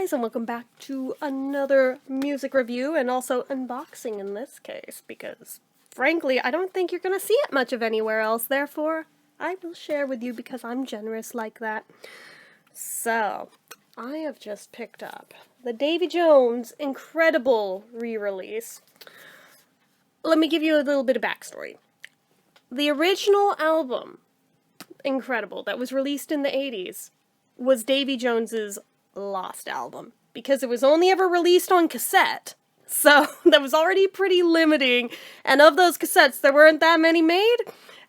guys, and welcome back to another music review, and also unboxing in this case, because frankly, I don't think you're going to see it much of anywhere else, therefore, I will share with you because I'm generous like that. So, I have just picked up the Davy Jones incredible re-release. Let me give you a little bit of backstory. The original album, Incredible, that was released in the 80s, was Davy Jones's lost album, because it was only ever released on cassette, so that was already pretty limiting, and of those cassettes there weren't that many made,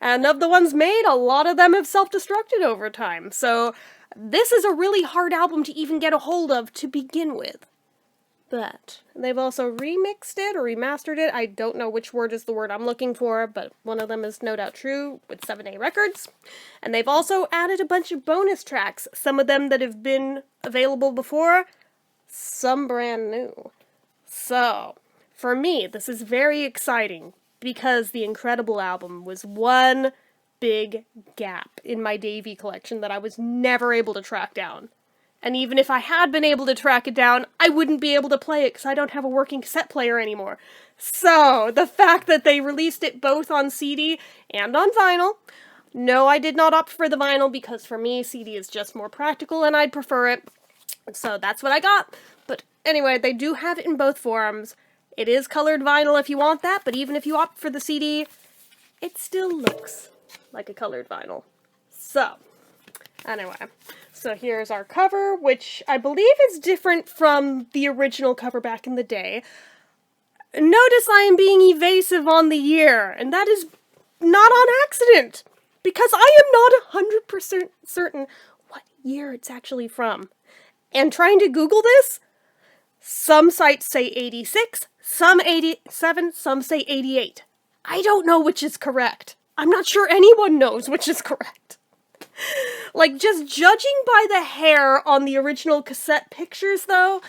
and of the ones made, a lot of them have self-destructed over time, so this is a really hard album to even get a hold of to begin with. But they've also remixed it or remastered it. I don't know which word is the word I'm looking for, but one of them is no doubt true with 7A Records. And they've also added a bunch of bonus tracks, some of them that have been available before, some brand new. So, for me, this is very exciting because the Incredible album was one big gap in my Davy collection that I was never able to track down. And even if I had been able to track it down, I wouldn't be able to play it because I don't have a working cassette player anymore. So, the fact that they released it both on CD and on vinyl, no, I did not opt for the vinyl because for me, CD is just more practical and I'd prefer it. So that's what I got. But anyway, they do have it in both forms. It is colored vinyl if you want that, but even if you opt for the CD, it still looks like a colored vinyl. So, anyway. So here's our cover, which I believe is different from the original cover back in the day. Notice I am being evasive on the year, and that is not on accident, because I am not 100% certain what year it's actually from. And trying to Google this, some sites say 86, some 87, some say 88. I don't know which is correct. I'm not sure anyone knows which is correct. Like, just judging by the hair on the original cassette pictures, though,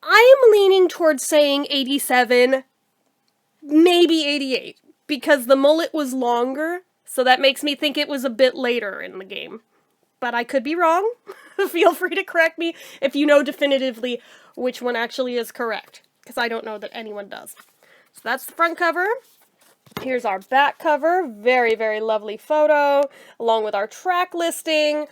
I am leaning towards saying 87, maybe 88, because the mullet was longer, so that makes me think it was a bit later in the game. But I could be wrong. Feel free to correct me if you know definitively which one actually is correct, because I don't know that anyone does. So that's the front cover. Here's our back cover, very, very lovely photo, along with our track listing,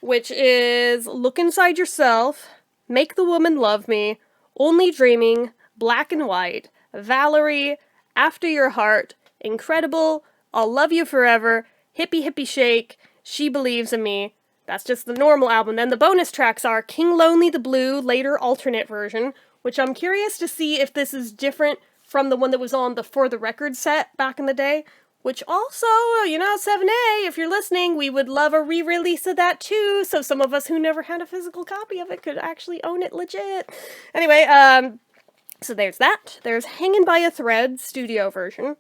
which is Look Inside Yourself, Make the Woman Love Me, Only Dreaming, Black and White, Valerie, After Your Heart, Incredible, I'll Love You Forever, Hippie Hippie Shake, She Believes in Me. That's just the normal album. Then the bonus tracks are King Lonely the Blue, later alternate version, which I'm curious to see if this is different from the one that was on the For the Record set back in the day, which also, 7A, if you're listening, we would love a re-release of that too, so some of us who never had a physical copy of it could actually own it legit. Anyway, so there's that. There's Hangin' by a Thread, studio version,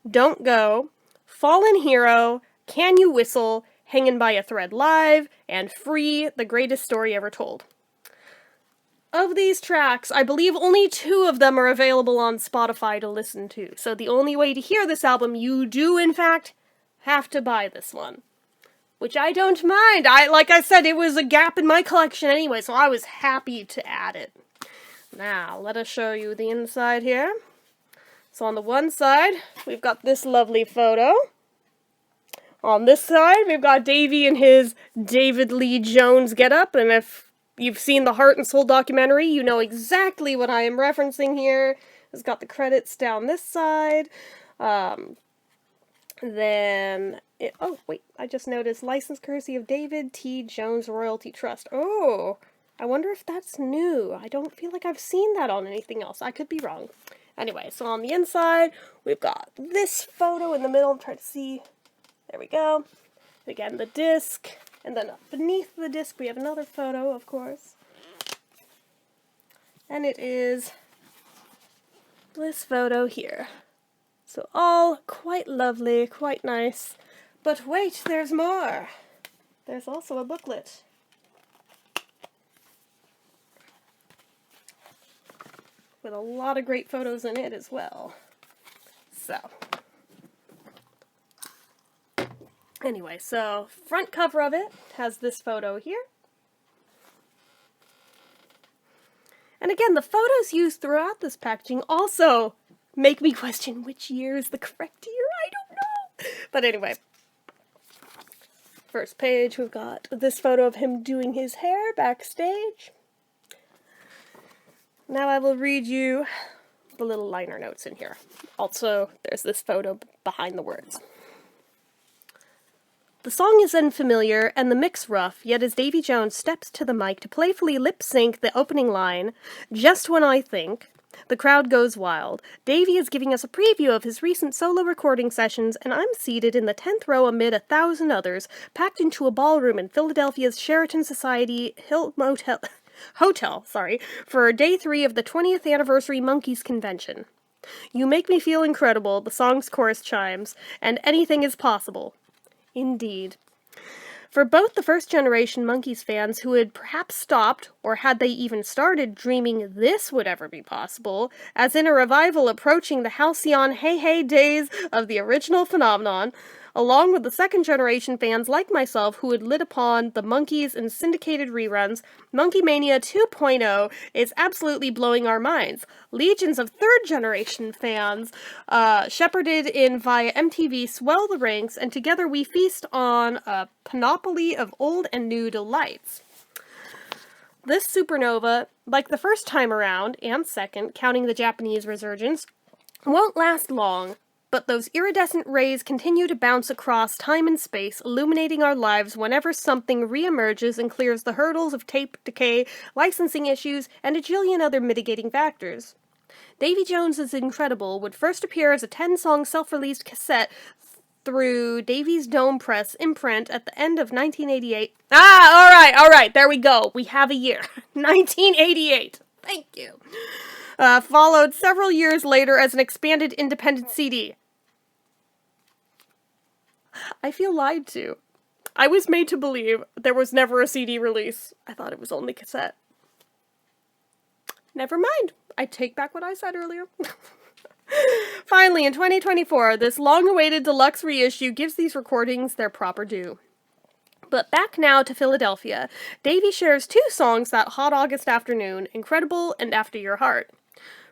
Don't Go, Fallen Hero, Can You Whistle, Hangin' by a Thread Live, and Free, The Greatest Story Ever Told. Of these tracks, I believe only 2 of them are available on Spotify to listen to, so the only way to hear this album, you do, in fact, have to buy this one. Which I don't mind. Like I said, it was a gap in my collection anyway, so I was happy to add it. Now, let us show you the inside here. So on the one side, we've got this lovely photo. On this side, we've got Davy in his David Lee Jones getup, and if you've seen the Heart and Soul documentary, you know exactly what I am referencing here. It's got the credits down this side. Oh, wait, I just noticed License Courtesy of David T. Jones Royalty Trust. Oh, I wonder if that's new. I don't feel like I've seen that on anything else. I could be wrong. Anyway, so on the inside, we've got this photo in the middle. I'm trying to see. There we go. Again, the disc. And then beneath the disc we have another photo, of course. And it is this photo here. So all quite lovely, quite nice. But wait, there's more. There's also a booklet. With a lot of great photos in it as well. So. Anyway, so front cover of it has this photo here. And again, the photos used throughout this packaging also make me question which year is the correct year. I don't know. But anyway, first page, we've got this photo of him doing his hair backstage. Now I will read you the little liner notes in here. Also, there's this photo behind the words. The song is unfamiliar and the mix rough, yet as Davy Jones steps to the mic to playfully lip-sync the opening line, "Just when I think," the crowd goes wild. Davy is giving us a preview of his recent solo recording sessions, and I'm seated in the 10th row amid 1,000 others, packed into a ballroom in Philadelphia's Sheraton Society Hotel, for day 3 of the 20th anniversary Monkees convention. You make me feel incredible, the song's chorus chimes, and anything is possible. Indeed. For both the first-generation Monkees fans who had perhaps stopped, or had they even started, dreaming this would ever be possible, as in a revival approaching the halcyon hey-hey days of the original phenomenon, along with the second-generation fans like myself who had lit upon the Monkees in syndicated reruns, Monkey Mania 2.0 is absolutely blowing our minds. Legions of third-generation fans, shepherded in via MTV, swell the ranks, and together we feast on a panoply of old and new delights. This supernova, like the first time around, and second, counting the Japanese resurgence, won't last long. But those iridescent rays continue to bounce across time and space, illuminating our lives whenever something reemerges and clears the hurdles of tape decay, licensing issues, and a jillion other mitigating factors. Davy Jones is Incredible would first appear as a 10-song self-released cassette through Davy's Dome Press imprint at the end of 1988. Alright, there we go. We have a year. 1988. Thank you. Followed several years later as an expanded independent CD. I feel lied to. I was made to believe there was never a CD release. I thought it was only cassette. Never mind. I take back what I said earlier. Finally, in 2024, this long-awaited deluxe reissue gives these recordings their proper due. But back now to Philadelphia. Davy shares 2 songs that hot August afternoon, Incredible and After Your Heart.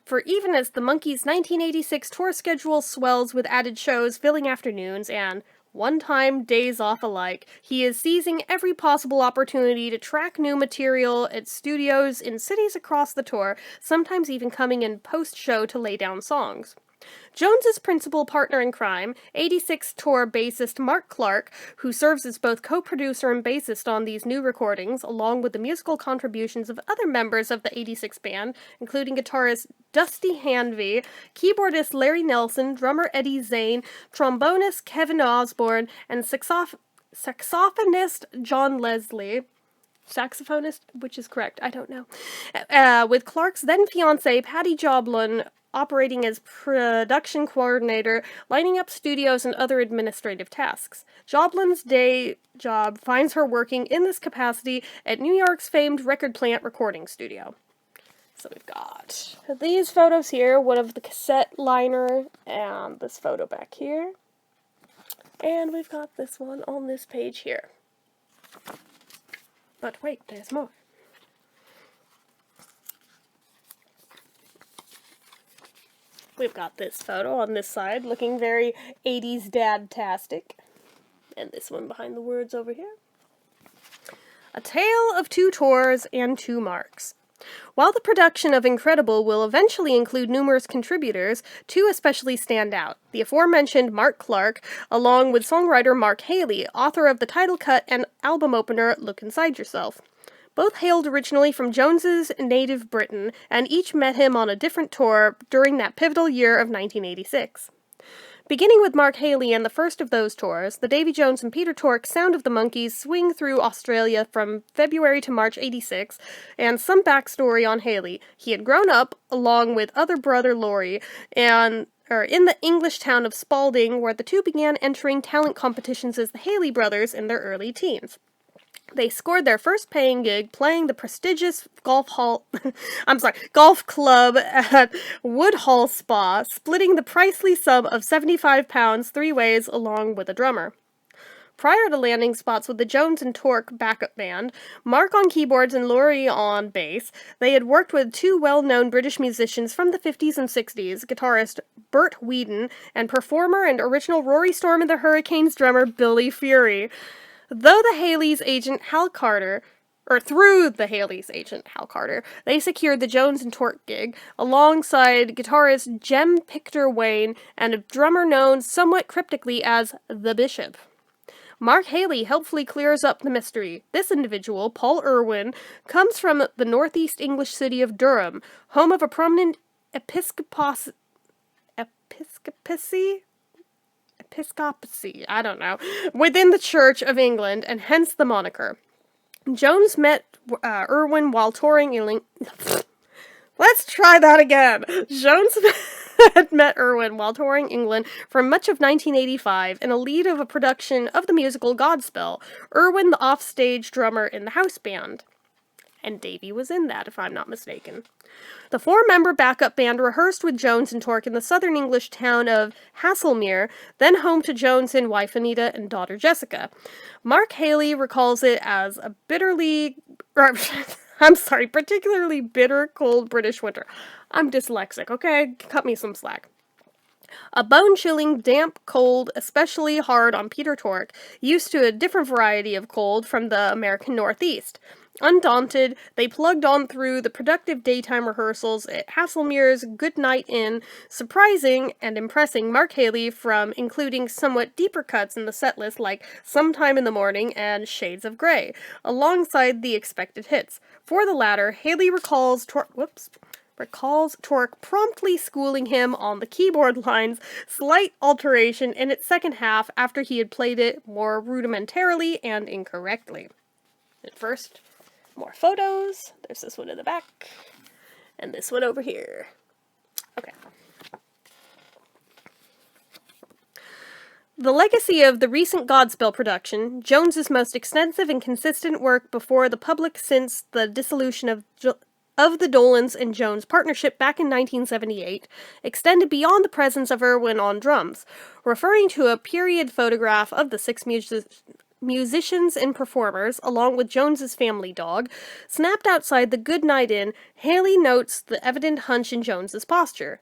For even as the Monkees' 1986 tour schedule swells with added shows filling afternoons and one-time days off alike, he is seizing every possible opportunity to track new material at studios in cities across the tour, sometimes even coming in post-show to lay down songs. Jones's principal partner in crime, 86 tour bassist Mark Clark, who serves as both co-producer and bassist on these new recordings, along with the musical contributions of other members of the 86 band, including guitarist Dusty Hanvey, keyboardist Larry Nelson, drummer Eddie Zane, trombonist Kevin Osborne, and saxophonist John Leslie. Saxophonist, which is correct, I don't know. With Clark's then-fiancée Patty Joblin operating as production coordinator, lining up studios and other administrative tasks. Joblin's day job finds her working in this capacity at New York's famed Record Plant recording studio. So we've got these photos here, one of the cassette liner, and this photo back here. And we've got this one on this page here. But wait, there's more. We've got this photo on this side, looking very 80s dad-tastic. And this one behind the words over here. A tale of 2 tours and 2 marks. While the production of Incredible will eventually include numerous contributors, 2 especially stand out. The aforementioned Mark Clark, along with songwriter Mark Haley, author of the title cut and album opener Look Inside Yourself. Both hailed originally from Jones's native Britain, and each met him on a different tour during that pivotal year of 1986. Beginning with Mark Haley and the first of those tours, the Davy Jones and Peter Tork Sound of the Monkees swing through Australia from February to March '86, and some backstory on Haley. He had grown up, along with other brother Laurie, in the English town of Spalding, where the 2 began entering talent competitions as the Haley brothers in their early teens. They scored their first paying gig playing the prestigious golf club at Woodhall Spa, splitting the pricely sum of £75 3 ways along with a drummer. Prior to landing spots with the Jones and Torque backup band, Mark on keyboards and Laurie on bass, they had worked with two well-known British musicians from the 50s and 60s, guitarist Bert Whedon and performer and original Rory Storm and the Hurricanes drummer Billy Fury. Though the Haley's agent Hal Carter, through the Haley's agent Hal Carter, they secured the Jones and Torque gig, alongside guitarist Jem Pictor Wayne and a drummer known somewhat cryptically as The Bishop. Mark Haley helpfully clears up the mystery. This individual, Paul Irwin, comes from the northeast English city of Durham, home of a prominent episcopacy, I don't know, within the Church of England, and hence the moniker. Jones met Irwin while touring in... Let's try that again! Jones had met Irwin while touring England for much of 1985 in a lead of a production of the musical Godspell, Irwin the offstage drummer in the house band. And Davy was in that, if I'm not mistaken. The four-member backup band rehearsed with Jones and Torque in the southern English town of Haslemere, then home to Jones and wife Anita and daughter Jessica. Mark Haley recalls it as a particularly bitter, cold British winter. I'm dyslexic, okay? Cut me some slack. A bone-chilling, damp cold, especially hard on Peter Tork, used to a different variety of cold from the American Northeast. Undaunted, they plugged on through the productive daytime rehearsals at Haslemere's Good Night Inn, surprising and impressing Mark Haley from including somewhat deeper cuts in the setlist like Sometime in the Morning and Shades of Grey, alongside the expected hits. For the latter, Haley recalls Torque promptly schooling him on the keyboard line's slight alteration in its second half after he had played it more rudimentarily and incorrectly. At first, more photos. There's this one in the back, and this one over here. Okay. The legacy of the recent Godspell production, Jones's most extensive and consistent work before the public since the dissolution of the Dolans and Jones partnership back in 1978, extended beyond the presence of Irwin on drums. Referring to a period photograph of the six musicians and performers, along with Jones's family dog, snapped outside the Good Night Inn, Haley notes the evident hunch in Jones's posture.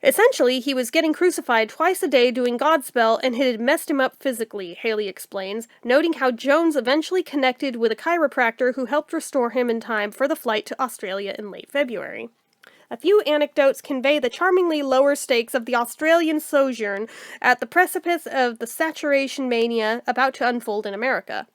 Essentially, he was getting crucified twice a day doing Godspell, and it had messed him up physically, Haley explains, noting how Jones eventually connected with a chiropractor who helped restore him in time for the flight to Australia in late February. A few anecdotes convey the charmingly lower stakes of the Australian sojourn at the precipice of the saturation mania about to unfold in America.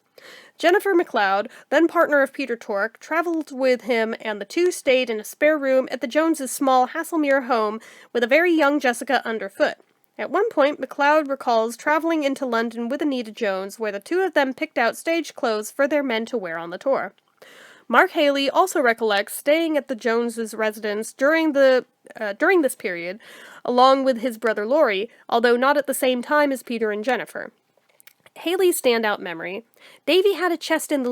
Jennifer MacLeod, then partner of Peter Tork, traveled with him, and the two stayed in a spare room at the Joneses' small Haslemere home with a very young Jessica underfoot. At one point, MacLeod recalls traveling into London with Anita Jones, where the two of them picked out stage clothes for their men to wear on the tour. Mark Haley also recollects staying at the Joneses' residence during this period, along with his brother Laurie, although not at the same time as Peter and Jennifer. Haley's standout memory: Davy had a chest in his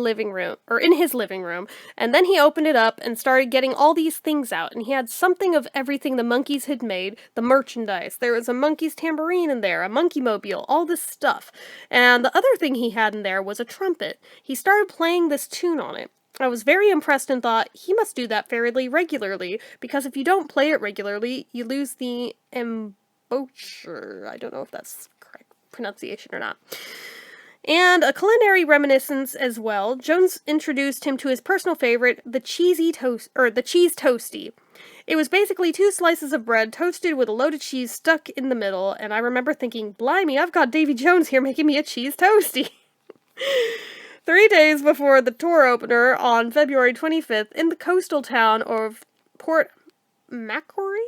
living room, and then he opened it up and started getting all these things out, and he had something of everything the Monkees had made, the merchandise. There was a Monkees tambourine in there, a monkey mobile, all this stuff. And the other thing he had in there was a trumpet. He started playing this tune on it. I was very impressed and thought, he must do that fairly regularly, because if you don't play it regularly, you lose the embouchure. I don't know if that's correct pronunciation or not. And a culinary reminiscence as well. Jones introduced him to his personal favorite, the cheese toasty. It was basically 2 slices of bread toasted with a load of cheese stuck in the middle, and I remember thinking, blimey, I've got Davy Jones here making me a cheese toasty. 3 days before the tour opener on February 25th, in the coastal town of Port Macquarie,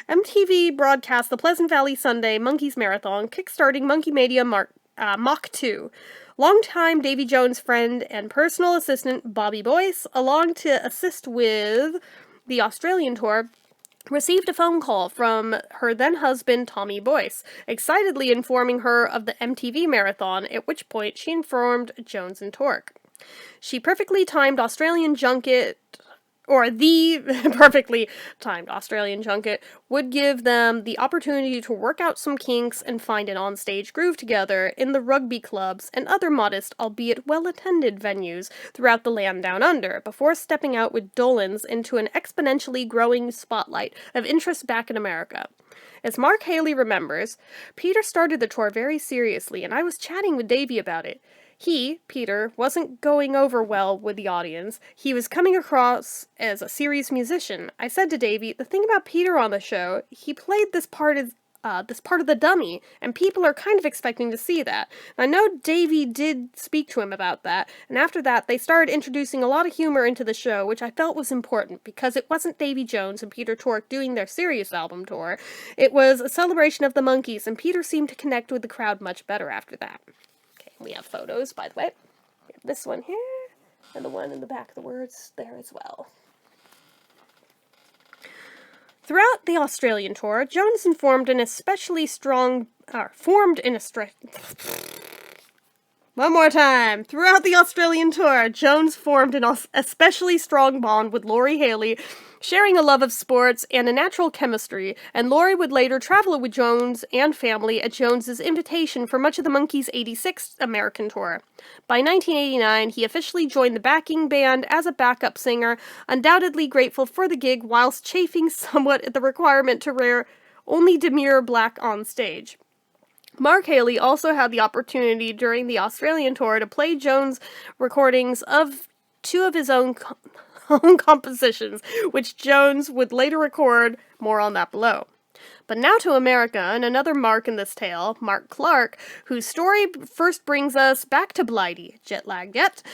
MTV broadcast the Pleasant Valley Sunday Monkees Marathon, kickstarting Monkey Mania Mach 2. Longtime Davy Jones friend and personal assistant Bobby Boyce, along to assist with the Australian tour, received a phone call from her then-husband Tommy Boyce, excitedly informing her of the MTV marathon, at which point she informed Jones and Tork. She perfectly timed Australian junket or the perfectly timed Australian junket, would give them the opportunity to work out some kinks and find an onstage groove together in the rugby clubs and other modest, albeit well-attended venues throughout the land down under, before stepping out with Dolan's into an exponentially growing spotlight of interest back in America. As Mark Haley remembers, Peter started the tour very seriously, and I was chatting with Davy about it. He, Peter, wasn't going over well with the audience. He was coming across as a serious musician. I said to Davy, the thing about Peter on the show, he played this part of the dummy, and people are kind of expecting to see that. And I know Davy did speak to him about that, and after that, they started introducing a lot of humor into the show, which I felt was important, because it wasn't Davy Jones and Peter Tork doing their serious album tour. It was a celebration of the Monkees, and Peter seemed to connect with the crowd much better after that. We have photos, by the way. We have this one here, and the one in the back of the words there as well. Throughout the Australian tour, Jones formed an especially strong... One more time. Throughout the Australian tour, Jones formed an especially strong bond with Laurie Haley, sharing a love of sports and a natural chemistry, and Laurie would later travel with Jones and family at Jones's invitation for much of the Monkees' '86 American tour. By 1989, he officially joined the backing band as a backup singer, undoubtedly grateful for the gig whilst chafing somewhat at the requirement to wear only demure black on stage. Mark Haley also had the opportunity during the Australian tour to play Jones recordings of two of his own compositions, which Jones would later record. More on that below. But now to America, and another Mark in this tale, Mark Clark, whose story first brings us back to Blighty, jet-lagged yet.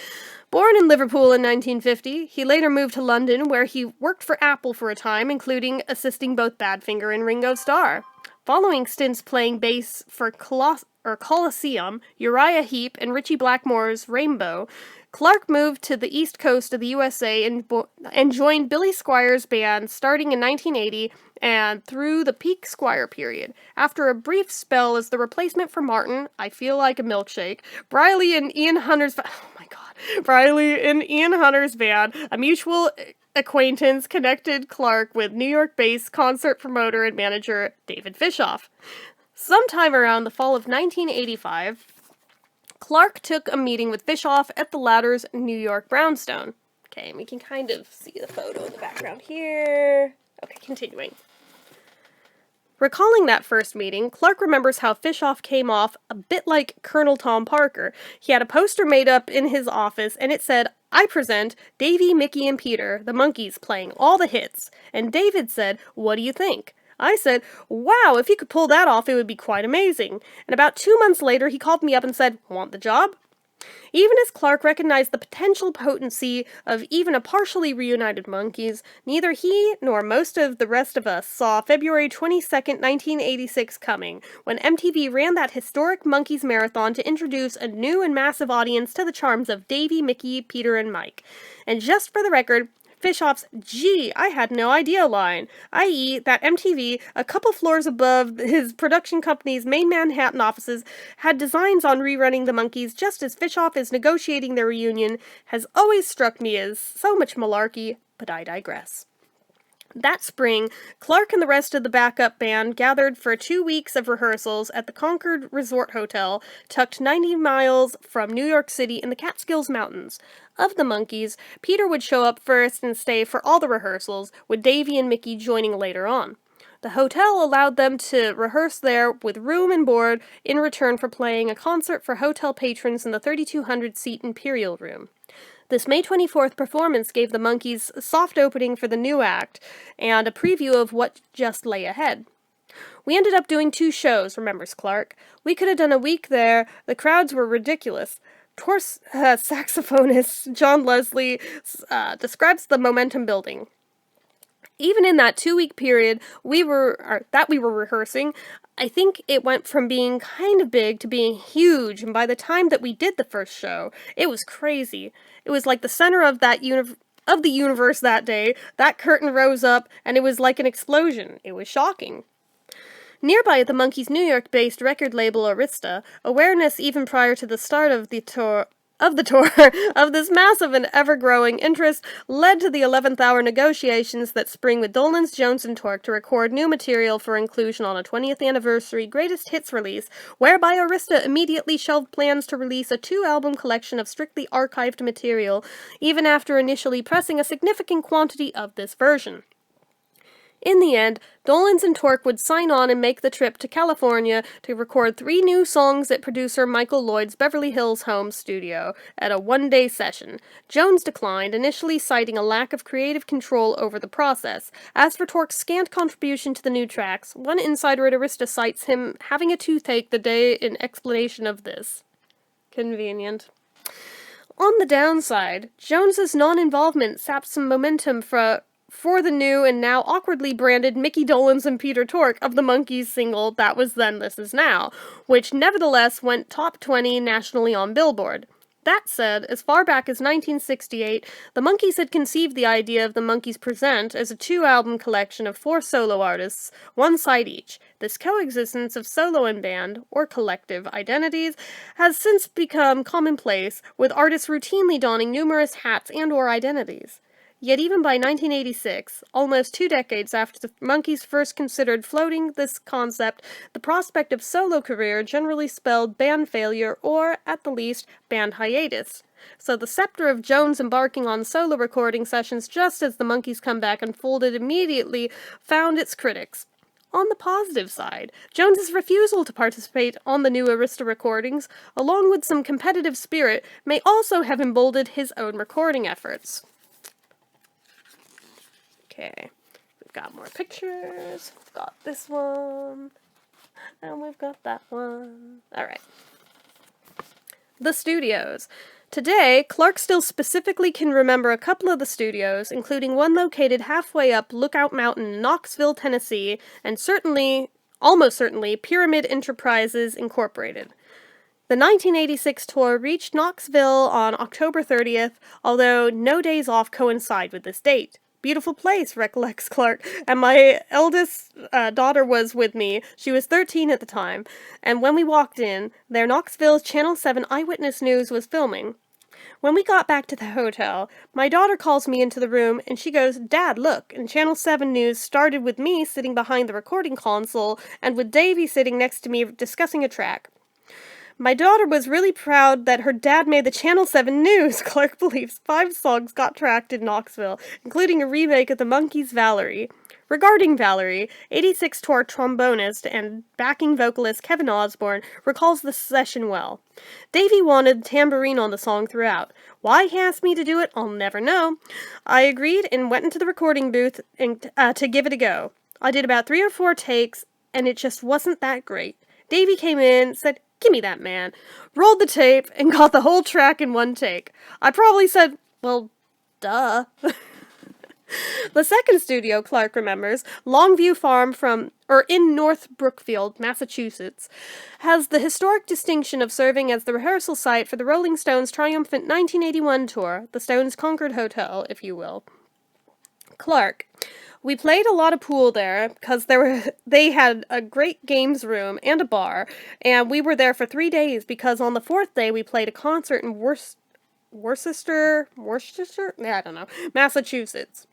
Born in Liverpool in 1950, he later moved to London, where he worked for Apple for a time, including assisting both Badfinger and Ringo Starr. Following stints playing bass for Colosseum, Uriah Heep, and Ritchie Blackmore's Rainbow, Clark moved to the east coast of the USA and joined Billy Squire's band starting in 1980 and through the peak Squire period. After a brief spell as the replacement for Martin, I Feel Like a Milkshake, Briley and Ian Hunter's band, a mutual acquaintance connected Clark with New York-based concert promoter and manager David Fishoff. Sometime around the fall of 1985, Clark took a meeting with Fishoff at the latter's New York brownstone. Okay, and we can kind of see the photo in the background here. Okay, continuing. Recalling that first meeting, Clark remembers how Fishoff came off a bit like Colonel Tom Parker. He had a poster made up in his office, and it said, "I present Davy, Mickey, and Peter, the Monkees, playing all the hits." And David said, "What do you think?" I said, "Wow, if you could pull that off, it would be quite amazing." And about 2 months later, he called me up and said, "Want the job?" Even as Clark recognized the potential potency of even a partially reunited Monkees, neither he nor most of the rest of us saw February 22nd, 1986 coming, when MTV ran that historic Monkees marathon to introduce a new and massive audience to the charms of Davy, Mickey, Peter, and Mike. And just for the record, Fishoff's "Gee, I had no idea" line, i.e. that MTV, a couple floors above his production company's main Manhattan offices, had designs on rerunning the Monkees just as Fishoff is negotiating their reunion, has always struck me as so much malarkey, but I digress. That spring, Clark and the rest of the backup band gathered for 2 weeks of rehearsals at the Concord Resort Hotel, tucked 90 miles from New York City in the Catskills Mountains. Of the Monkees, Peter would show up first and stay for all the rehearsals, with Davy and Mickey joining later on. The hotel allowed them to rehearse there with room and board in return for playing a concert for hotel patrons in the 3,200-seat Imperial Room. This May 24th performance gave the Monkees a soft opening for the new act, and a preview of what just lay ahead. "We ended up doing 2 shows, remembers Clark. We could have done a week there. The crowds were ridiculous." Saxophonist John Leslie describes the momentum building. Even in that 2-week period we were rehearsing, I think it went from being kind of big to being huge, and by the time that we did the first show, it was crazy. It was like the center of the universe that day. That curtain rose up, and it was like an explosion. It was shocking. Nearby at the Monkees' New York-based record label Arista, awareness even prior to the start of the tour of the tour of this massive and ever-growing interest led to the 11th hour negotiations that spring with Dolenz, Jones, and Torque to record new material for inclusion on a 20th anniversary greatest hits release, whereby Arista immediately shelved plans to release a 2-album collection of strictly archived material, even after initially pressing a significant quantity of this version. In the end, Dolenz and Torque would sign on and make the trip to California to record 3 new songs at producer Michael Lloyd's Beverly Hills home studio at a one-day session. Jones declined, initially citing a lack of creative control over the process. As for Torque's scant contribution to the new tracks, one insider at Arista cites him having a toothache the day in explanation of this. Convenient. On the downside, Jones's non-involvement sapped some momentum for the new and now awkwardly branded Mickey Dolenz and Peter Tork of the Monkees single That Was Then, This Is Now, which nevertheless went top 20 nationally on Billboard. That said, as far back as 1968, the Monkees had conceived the idea of the Monkees Present as a 2-album collection of 4 solo artists, one side each. This coexistence of solo and band, or collective, identities has since become commonplace, with artists routinely donning numerous hats and/or identities. Yet even by 1986, almost 2 decades after the Monkees first considered floating this concept, the prospect of solo career generally spelled band failure or, at the least, band hiatus. So the scepter of Jones embarking on solo recording sessions just as the Monkees' comeback unfolded immediately found its critics. On the positive side, Jones's refusal to participate on the new Arista recordings, along with some competitive spirit, may also have emboldened his own recording efforts. Okay, we've got more pictures, we've got this one, and we've got that one. Alright. The studios. Today, Clark still specifically can remember a couple of the studios, including one located halfway up Lookout Mountain in Knoxville, Tennessee, and almost certainly, Pyramid Enterprises Incorporated. The 1986 tour reached Knoxville on October 30th, although no days off coincide with this date. Beautiful place, recollects Clark, and my eldest daughter was with me. She was 13 at the time, and when we walked in, their Knoxville Channel 7 Eyewitness News was filming. When we got back to the hotel, my daughter calls me into the room, and she goes, "Dad, look," and Channel 7 News started with me sitting behind the recording console, and with Davy sitting next to me discussing a track. My daughter was really proud that her dad made the Channel 7 News. Clark believes 5 songs got tracked in Knoxville, including a remake of the Monkees' Valerie. Regarding Valerie, 86 tour trombonist and backing vocalist Kevin Osborne recalls the session well. Davy wanted tambourine on the song throughout. Why he asked me to do it, I'll never know. I agreed and went into the recording booth to give it a go. I did about 3 or 4 takes, and it just wasn't that great. Davy came in, said, "Gimme that, man," rolled the tape, and got the whole track in one take. I probably said, well, duh. The second studio, Clark remembers, Longview Farm in North Brookfield, Massachusetts, has the historic distinction of serving as the rehearsal site for the Rolling Stones' triumphant 1981 tour, the Stones Concord Hotel, if you will. Clark: "We played a lot of pool there because they had a great games room and a bar, and we were there for 3 days because on the 4th day we played a concert in Worcester, Massachusetts."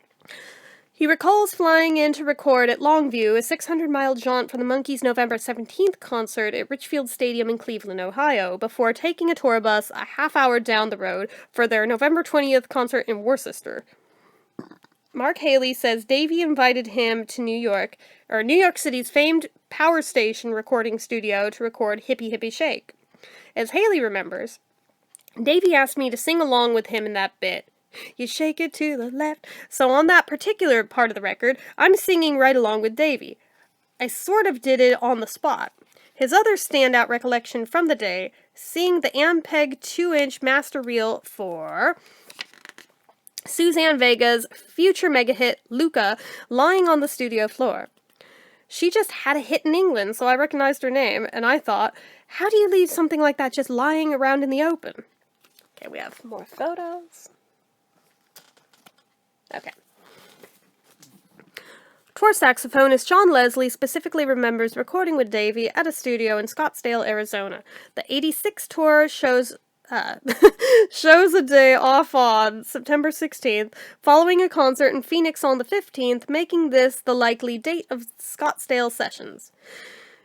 He recalls flying in to record at Longview, a 600-mile jaunt for the Monkees' November 17th concert at Richfield Stadium in Cleveland, Ohio, before taking a tour bus a half-hour down the road for their November 20th concert in Worcester. Mark Haley says Davy invited him to New York City's famed Power Station recording studio to record Hippie Hippie Shake. As Haley remembers, Davy asked me to sing along with him in that bit. You shake it to the left. So on that particular part of the record, I'm singing right along with Davy. I sort of did it on the spot. His other standout recollection from the day, seeing the Ampeg 2-inch master reel for Suzanne Vega's future mega hit, Luca, lying on the studio floor. She just had a hit in England, so I recognized her name, and I thought, how do you leave something like that just lying around in the open? Okay, we have more photos. Okay. Tour saxophonist John Leslie specifically remembers recording with Davy at a studio in Scottsdale, Arizona. The 86 tour shows shows a day off on September 16th, following a concert in Phoenix on the 15th, making this the likely date of Scottsdale sessions.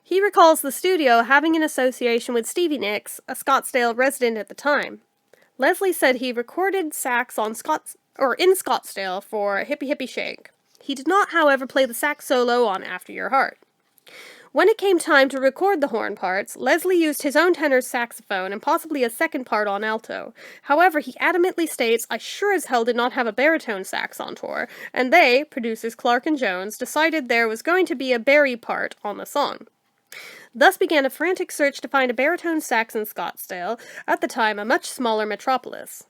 He recalls the studio having an association with Stevie Nicks, a Scottsdale resident at the time. Leslie said he recorded sax in Scottsdale for Hippie Hippie Shake. He did not, however, play the sax solo on After Your Heart. When it came time to record the horn parts, Leslie used his own tenor saxophone and possibly a second part on alto. However, he adamantly states, "I sure as hell did not have a baritone sax on tour," and they, producers Clark and Jones, decided there was going to be a bari part on the song. Thus began a frantic search to find a baritone sax in Scottsdale, at the time a much smaller metropolis.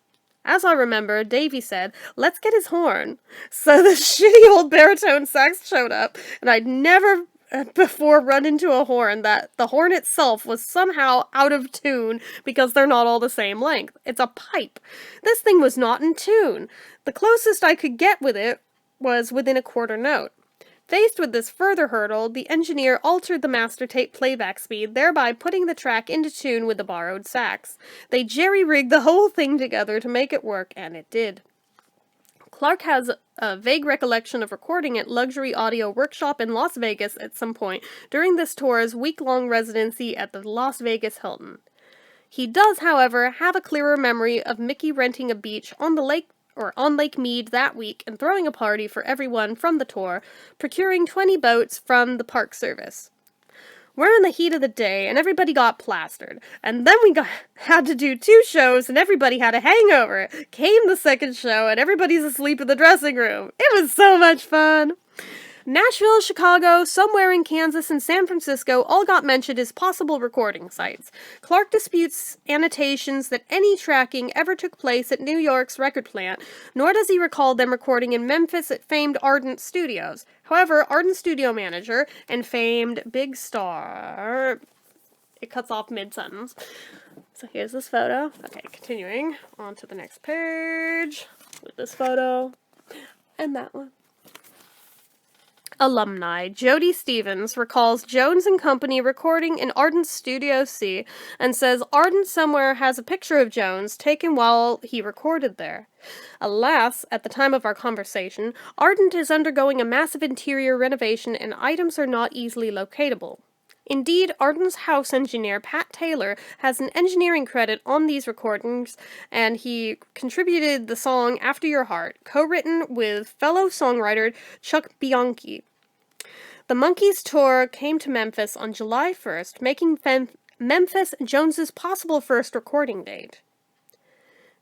As I remember, Davy said, "Let's get his horn." So the shitty old baritone sax showed up, and I'd never before run into a horn that the horn itself was somehow out of tune because they're not all the same length. It's a pipe. This thing was not in tune. The closest I could get with it was within a quarter note. Faced with this further hurdle, the engineer altered the master tape playback speed, thereby putting the track into tune with the borrowed sax. They jerry-rigged the whole thing together to make it work, and it did. Clark has a vague recollection of recording at Luxury Audio Workshop in Las Vegas at some point during this tour's week-long residency at the Las Vegas Hilton. He does, however, have a clearer memory of Mickey renting a beach on Lake Mead that week and throwing a party for everyone from the tour, procuring 20 boats from the Park Service. We're in the heat of the day, and everybody got plastered. And then we had to do 2 shows, and everybody had a hangover. Came the second show, and everybody's asleep in the dressing room. It was so much fun! Nashville, Chicago, somewhere in Kansas, and San Francisco all got mentioned as possible recording sites. Clark disputes annotations that any tracking ever took place at New York's record plant, nor does he recall them recording in Memphis at famed Ardent Studios. However, Ardent studio manager and famed Big Star... It cuts off mid-sentence. So here's this photo. Okay, continuing on to the next page with this photo and that one. Alumni Jody Stevens recalls Jones and Company recording in Ardent Studio C and says Ardent somewhere has a picture of Jones taken while he recorded there. Alas, at the time of our conversation, Ardent is undergoing a massive interior renovation and items are not easily locatable. Indeed, Ardent's house engineer, Pat Taylor, has an engineering credit on these recordings, and he contributed the song After Your Heart, co-written with fellow songwriter Chuck Bianchi. The Monkees tour came to Memphis on July 1st, making Memphis Jones's possible first recording date.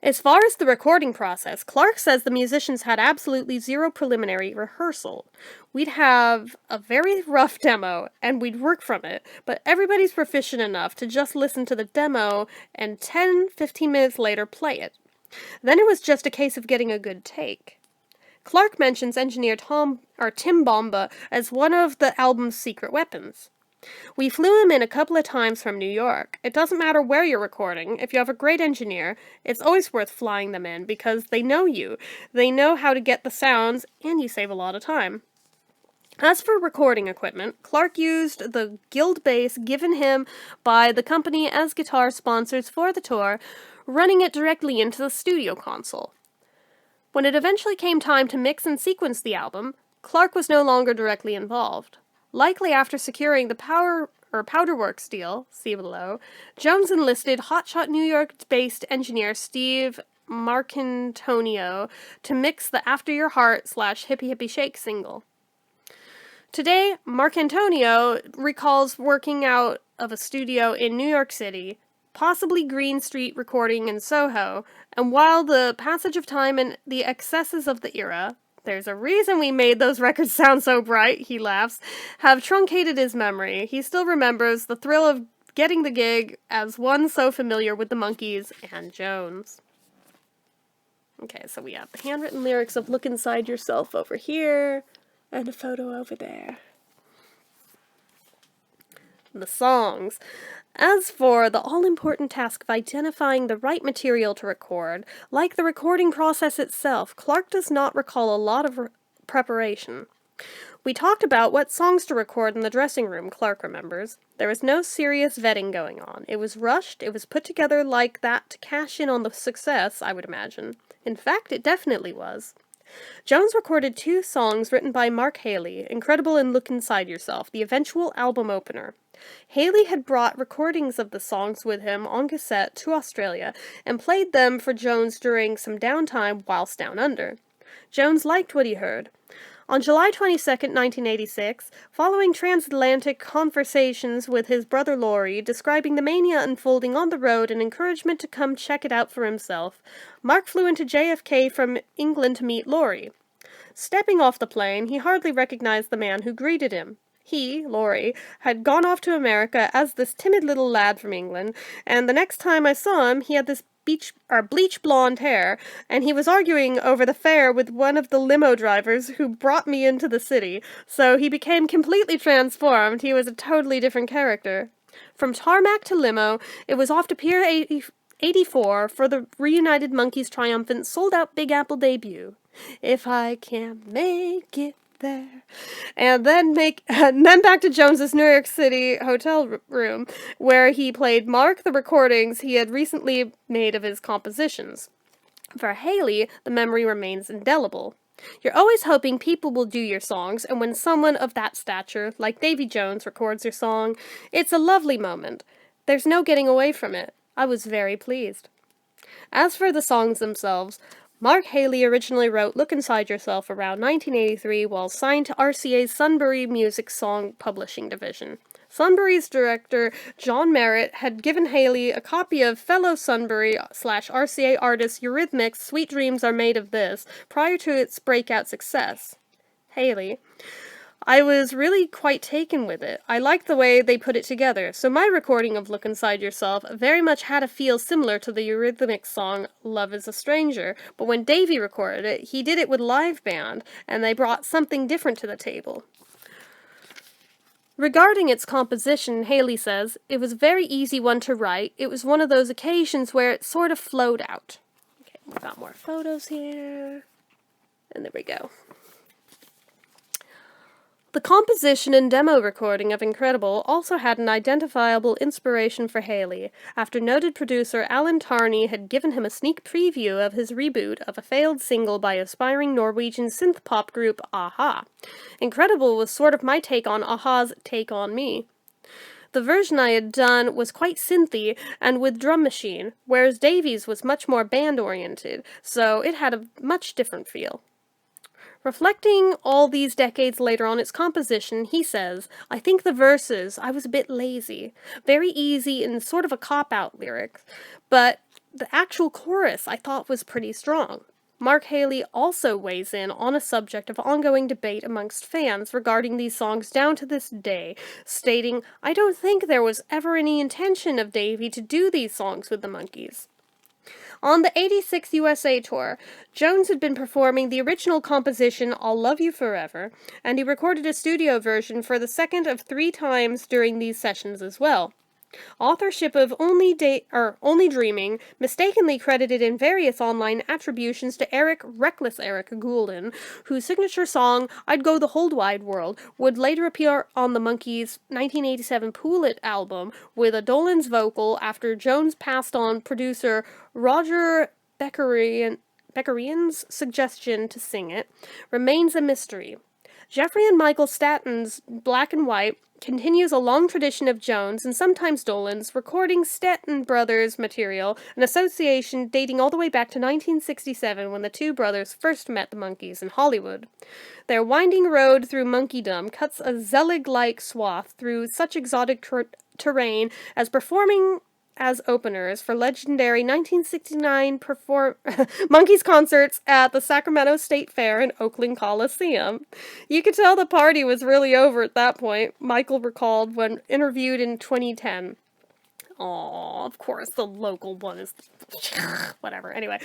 As far as the recording process, Clark says the musicians had absolutely zero preliminary rehearsal. We'd have a very rough demo, and we'd work from it, but everybody's proficient enough to just listen to the demo and 10-15 minutes later play it. Then it was just a case of getting a good take. Clark mentions engineer Tim Bomba as one of the album's secret weapons. We flew him in a couple of times from New York. It doesn't matter where you're recording. If you have a great engineer, it's always worth flying them in because they know you. They know how to get the sounds, and you save a lot of time. As for recording equipment, Clark used the Guild bass given him by the company as guitar sponsors for the tour, running it directly into the studio console. When it eventually came time to mix and sequence the album, Clark was no longer directly involved. Likely after securing the Powderworks deal, see below, Jones enlisted hotshot New York-based engineer Steve Marcantonio to mix the After Your Heart / Hippie Hippie Shake single. Today, Marcantonio recalls working out of a studio in New York City, possibly Green Street recording in Soho, and while the passage of time and the excesses of the era, "There's a reason we made those records sound so bright," he laughs, have truncated his memory. He still remembers the thrill of getting the gig as one so familiar with the Monkees and Jones. Okay, so we have the handwritten lyrics of Look Inside Yourself over here, and a photo over there. The songs. As for the all-important task of identifying the right material to record, like the recording process itself, Clark does not recall a lot of preparation. We talked about what songs to record in the dressing room, Clark remembers. There was no serious vetting going on. It was rushed, it was put together like that to cash in on the success, I would imagine. In fact, it definitely was. Jones recorded 2 songs written by Mark Haley, Incredible and Look Inside Yourself, the eventual album opener. Haley had brought recordings of the songs with him on cassette to Australia and played them for Jones during some downtime whilst down under. Jones liked what he heard. On July 22, 1986, following transatlantic conversations with his brother Laurie describing the mania unfolding on the road and encouragement to come check it out for himself, Mark flew into JFK from England to meet Laurie. Stepping off the plane, he hardly recognized the man who greeted him. He, Laurie, had gone off to America as this timid little lad from England, and the next time I saw him, he had this bleach blonde hair, and he was arguing over the fare with one of the limo drivers who brought me into the city, so he became completely transformed. He was a totally different character. From tarmac to limo, it was off to Pier 84 for the reunited Monkees' triumphant sold-out Big Apple debut. If I can't make it there. And then back to Jones's New York City hotel room, where he played Mark the recordings he had recently made of his compositions. For Haley, the memory remains indelible. You're always hoping people will do your songs, and when someone of that stature, like Davy Jones, records your song, it's a lovely moment. There's no getting away from it. I was very pleased. As for the songs themselves, Mark Haley originally wrote Look Inside Yourself around 1983 while signed to RCA's Sunbury Music Song Publishing Division. Sunbury's director, John Merritt, had given Haley a copy of fellow Sunbury/RCA artist Eurythmics' Sweet Dreams Are Made of This prior to its breakout success. Haley: I was really quite taken with it. I liked the way they put it together, so my recording of Look Inside Yourself very much had a feel similar to the Eurythmics song Love is a Stranger, but when Davy recorded it, he did it with live band, and they brought something different to the table. Regarding its composition, Haley says, it was a very easy one to write. It was one of those occasions where it sort of flowed out. Okay, we've got more photos here, and there we go. The composition and demo recording of Incredible also had an identifiable inspiration for Haley, after noted producer Alan Tarney had given him a sneak preview of his reboot of a failed single by aspiring Norwegian synth-pop group a-ha. Incredible was sort of my take on a-ha's Take On Me. The version I had done was quite synthy and with drum machine, whereas Davy's was much more band-oriented, so it had a much different feel. Reflecting all these decades later on its composition, he says, I think the verses, I was a bit lazy, very easy and sort of a cop-out lyric, but the actual chorus I thought was pretty strong. Mark Haley also weighs in on a subject of ongoing debate amongst fans regarding these songs down to this day, stating, I don't think there was ever any intention of Davy to do these songs with the Monkees. On the '86 USA tour, Jones had been performing the original composition I'll Love You Forever, and he recorded a studio version for the second of 3 times during these sessions as well. Authorship of Only Dreaming, mistakenly credited in various online attributions to Reckless Eric Goulden, whose signature song, I'd Go the Whole Wide World, would later appear on the Monkees' 1987 Pool It album, with a Dolenz vocal after Jones passed on producer Roger Beckerian's suggestion to sing it, remains a mystery. Jeffrey and Michael Statton's Black and White continues a long tradition of Jones, and sometimes Dolenz, recording Statton Brothers material, an association dating all the way back to 1967 when the two brothers first met the Monkees in Hollywood. Their winding road through monkeydom cuts a Zelig-like swath through such exotic terrain as performing as openers for legendary 1969 Monkees concerts at the Sacramento State Fair and Oakland Coliseum. You could tell the party was really over at that point, Michael recalled when interviewed in 2010. Aw, of course, the local one is... whatever, anyway.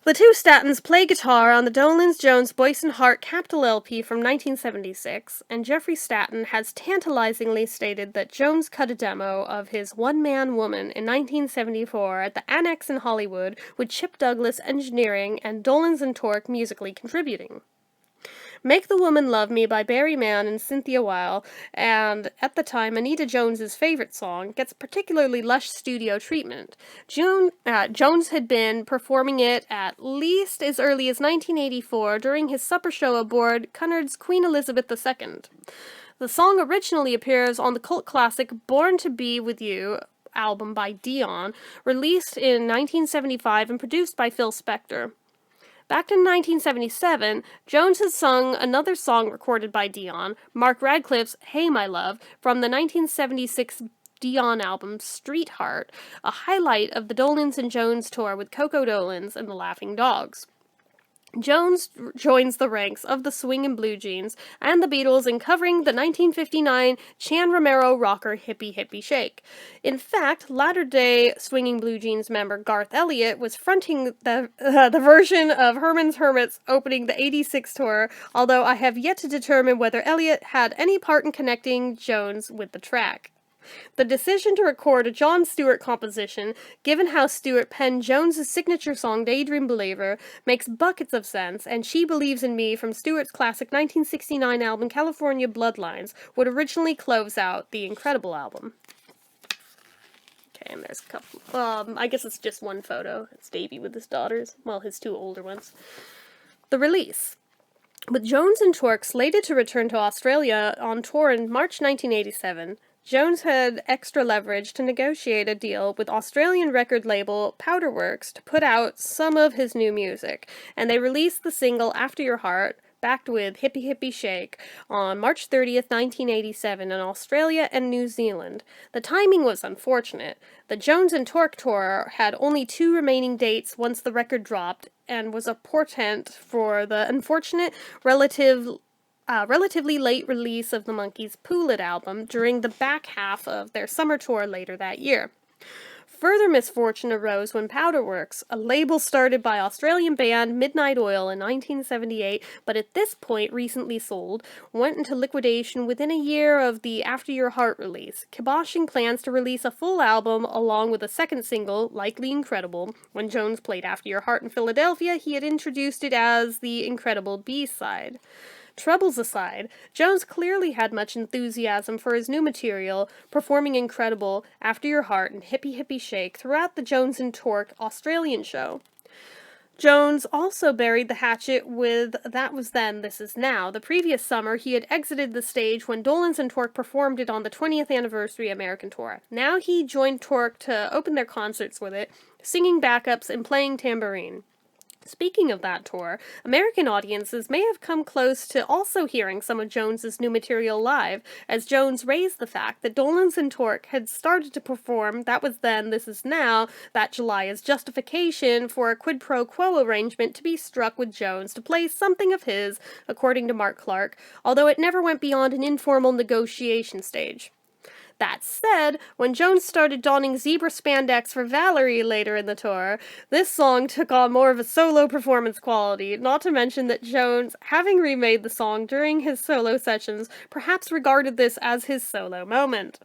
The two Stattons play guitar on the Dolenz Jones Boyce and Hart Capital LP from 1976, and Jeffrey Statton has tantalizingly stated that Jones cut a demo of his One Man Woman in 1974 at the Annex in Hollywood, with Chip Douglas engineering and Dolenz and Torque musically contributing. Make the Woman Love Me by Barry Mann and Cynthia Weil, and at the time Anita Jones's favorite song, gets particularly lush studio treatment. Jones had been performing it at least as early as 1984 during his supper show aboard Cunard's Queen Elizabeth II. The song originally appears on the cult classic Born to Be With You album by Dion, released in 1975 and produced by Phil Spector. Back in 1977, Jones had sung another song recorded by Dion, Mark Radcliffe's Hey My Love, from the 1976 Dion album Street Heart, a highlight of the Dolans and Jones tour with Coco Dolans and the Laughing Dogs. Jones joins the ranks of the Swing and Blue Jeans and the Beatles in covering the 1959 Chan Romero rocker Hippie Hippie Shake. In fact, latter-day Swinging Blue Jeans member Garth Elliott was fronting the version of Herman's Hermits opening the '86 tour, although I have yet to determine whether Elliott had any part in connecting Jones with the track. The decision to record a Jon Stewart composition, given how Stewart penned Jones's signature song Daydream Believer, makes buckets of sense, and She Believes in Me from Stewart's classic 1969 album California Bloodlines would originally close out the incredible album. Okay, and there's a couple. I guess it's just one photo. It's Davy with his daughters. Well, his two older ones. The release. With Jones and Torque slated to return to Australia on tour in March 1987, Jones had extra leverage to negotiate a deal with Australian record label Powderworks to put out some of his new music, and they released the single After Your Heart, backed with Hippie Hippie Shake, on March 30th, 1987 in Australia and New Zealand. The timing was unfortunate. The Jones and Torque tour had only 2 remaining dates once the record dropped, and was a portent for the unfortunate relatively late release of the Monkees' Pool It album during the back half of their summer tour later that year. Further misfortune arose when Powderworks, a label started by Australian band Midnight Oil in 1978, but at this point recently sold, went into liquidation within a year of the After Your Heart release, kiboshing plans to release a full album along with a second single, Likely Incredible. When Jones played After Your Heart in Philadelphia, he had introduced it as the Incredible B-side. Troubles aside, Jones clearly had much enthusiasm for his new material, performing Incredible, After Your Heart, and Hippie Hippie Shake throughout the Jones and Torque Australian show. Jones also buried the hatchet with That Was Then, This Is Now. The previous summer, he had exited the stage when Dolans and Torque performed it on the 20th anniversary American tour. Now he joined Torque to open their concerts with it, singing backups and playing tambourine. Speaking of that tour, American audiences may have come close to also hearing some of Jones's new material live, as Jones raised the fact that Dolans and Torque had started to perform That Was Then, This Is Now that July as justification for a quid pro quo arrangement to be struck with Jones to play something of his, according to Mark Clark, although it never went beyond an informal negotiation stage. That said, when Jones started donning zebra spandex for Valerie later in the tour, this song took on more of a solo performance quality, not to mention that Jones, having remade the song during his solo sessions, perhaps regarded this as his solo moment.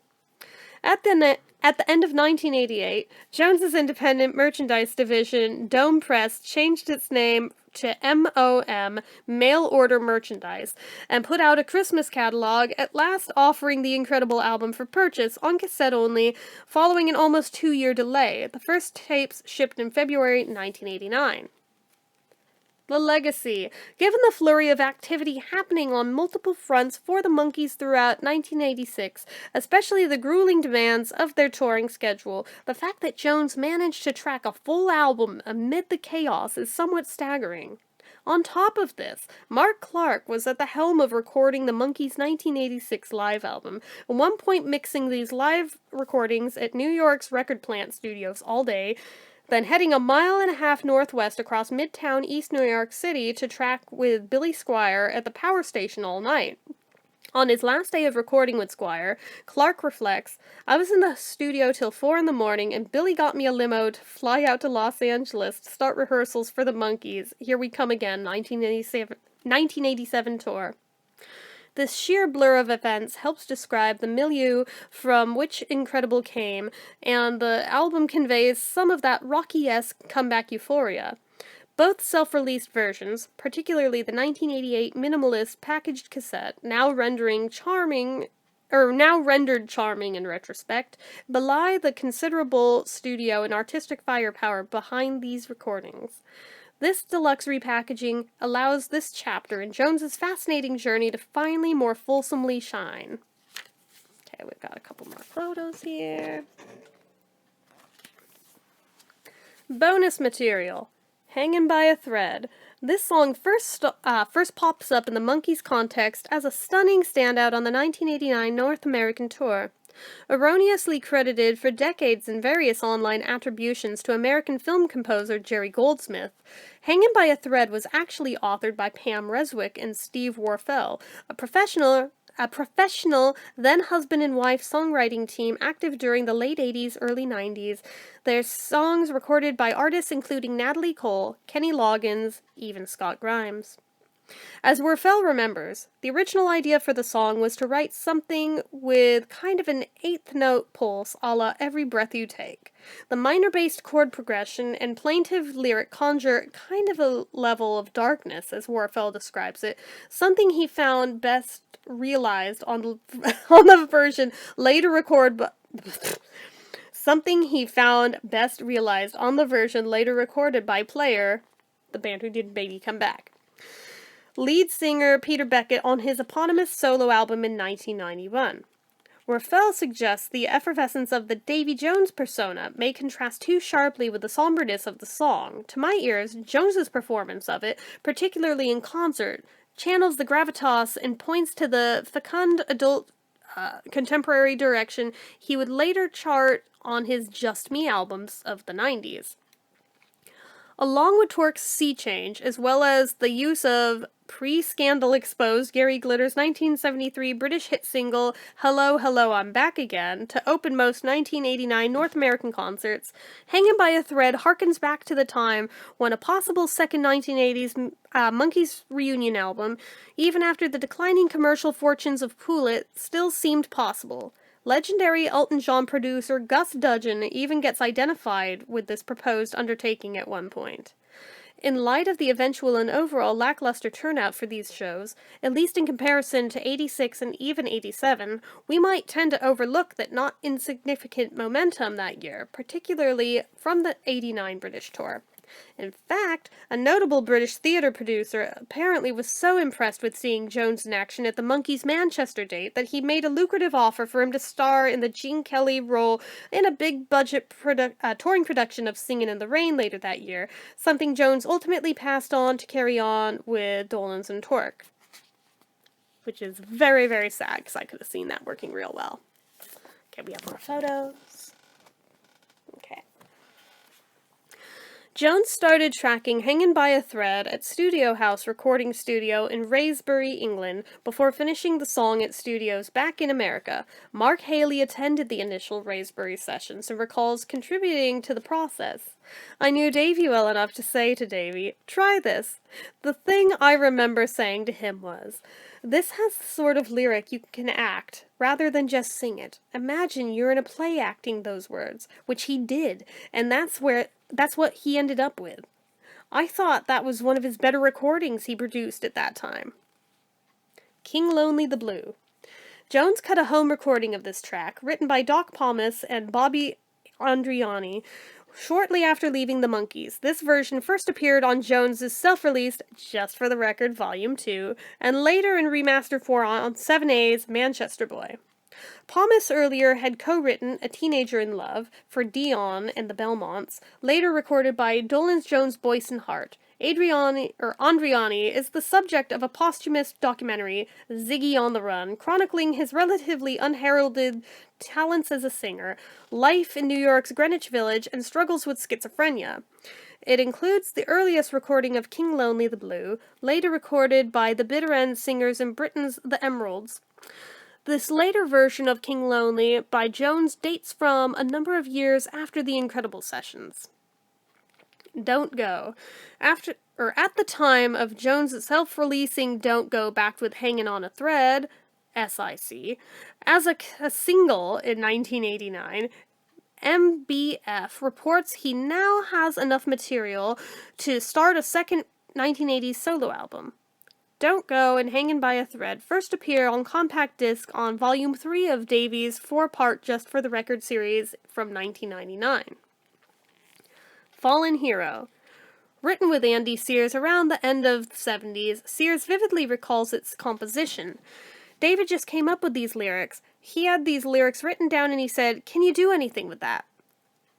At the end of 1988, Jones's independent merchandise division, Dome Press, changed its name to MOM, Mail Order Merchandise, and put out a Christmas catalog, at last offering the Incredible album for purchase on cassette only, following an almost 2-year delay. The first tapes shipped in February 1989. The legacy. Given the flurry of activity happening on multiple fronts for the Monkees throughout 1986, especially the grueling demands of their touring schedule, the fact that Jones managed to track a full album amid the chaos is somewhat staggering. On top of this, Mark Clark was at the helm of recording the Monkees' 1986 live album, at one point mixing these live recordings at New York's Record Plant Studios all day, then heading 1.5 miles northwest across Midtown East New York City to track with Billy Squier at the power station all night. On his last day of recording with Squier, Clark reflects, "I was in the studio till 4 a.m, and Billy got me a limo to fly out to Los Angeles to start rehearsals for the Monkees. Here We Come Again, 1987 tour." This sheer blur of events helps describe the milieu from which Incredible came, and the album conveys some of that Rocky-esque comeback euphoria. Both self-released versions, particularly the 1988 minimalist packaged cassette, now rendered charming in retrospect, belie the considerable studio and artistic firepower behind these recordings. This deluxe repackaging allows this chapter in Jones's fascinating journey to finally more fulsomely shine. Okay, we've got a couple more photos here. Bonus material. Hanging by a Thread. This song first pops up in the Monkees context as a stunning standout on the 1989 North American tour. Erroneously credited for decades in various online attributions to American film composer Jerry Goldsmith, Hangin' by a Thread was actually authored by Pam Reswick and Steve Warfel, a professional then husband and wife songwriting team active during the late 80s, early 90s. Their songs recorded by artists including Natalie Cole, Kenny Loggins, even Scott Grimes. As Warfel remembers, the original idea for the song was to write something with kind of an eighth note pulse a la Every Breath You Take. The minor-based chord progression and plaintive lyric conjure kind of a level of darkness, as Warfel describes it, something he found best realized on the version later recorded by Player, the band who did Baby Come Back, lead singer Peter Beckett, on his eponymous solo album in 1991. Warfel suggests the effervescence of the Davy Jones persona may contrast too sharply with the somberness of the song. To my ears, Jones's performance of it, particularly in concert, channels the gravitas and points to the fecund adult contemporary direction he would later chart on his Just Me albums of the 90s. Along with Twerk's Sea Change, as well as the use of pre-scandal exposed Gary Glitter's 1973 British hit single Hello, Hello, I'm Back Again to open most 1989 North American concerts, Hangin' by a Thread harkens back to the time when a possible second 1980s Monkees reunion album, even after the declining commercial fortunes of Pool It, still seemed possible. Legendary Elton John producer Gus Dudgeon even gets identified with this proposed undertaking at one point. In light of the eventual and overall lackluster turnout for these shows, at least in comparison to 86 and even 87, we might tend to overlook that not insignificant momentum that year, particularly from the 89 British tour. In fact, a notable British theatre producer apparently was so impressed with seeing Jones in action at the Monkees' Manchester date that he made a lucrative offer for him to star in the Gene Kelly role in a big-budget touring production of Singin' in the Rain later that year, something Jones ultimately passed on to carry on with Dolenz and Twerk. Which is very, very sad, because I could have seen that working real well. Okay, we have more photos. Okay. Jones started tracking Hangin' by a Thread at Studio House Recording Studio in Wraysbury, England, before finishing the song at studios back in America. Mark Haley attended the initial Wraysbury sessions and recalls contributing to the process. I knew Davy well enough to say to Davy, "Try this." The thing I remember saying to him was, "This has the sort of lyric you can act, rather than just sing it. Imagine you're in a play acting those words," which he did, and that's what he ended up with. I thought that was one of his better recordings he produced at that time. King Lonely the Blue. Jones cut a home recording of this track, written by Doc Pomus and Bobby Andriani, shortly after leaving the Monkees. This version first appeared on Jones's self-released Just for the Record Volume 2, and later in remastered form on 7A's Manchester Boy. Pomus earlier had co-written A Teenager in Love for Dion and the Belmonts, later recorded by Dolenz Jones Boyce and Hart. Andriani is the subject of a posthumous documentary, Ziggy on the Run, chronicling his relatively unheralded talents as a singer, life in New York's Greenwich Village, and struggles with schizophrenia. It includes the earliest recording of King Lonely the Blue, later recorded by the Bitter End singers in Britain's The Emeralds. This later version of King Lonely by Jones dates from a number of years after the Incredible sessions. Don't Go. At the time of Jones' self-releasing Don't Go, backed with Hangin' on a Thread, SIC, as a single in 1989, MBF reports he now has enough material to start a second 1980s solo album. Don't Go and Hangin' by a Thread first appear on compact disc on Volume 3 of Davy's 4-part Just for the Record series from 1999. Fallen Hero. Written with Andy Sears around the end of the 70s, Sears vividly recalls its composition. David just came up with these lyrics. He had these lyrics written down and he said, "Can you do anything with that?"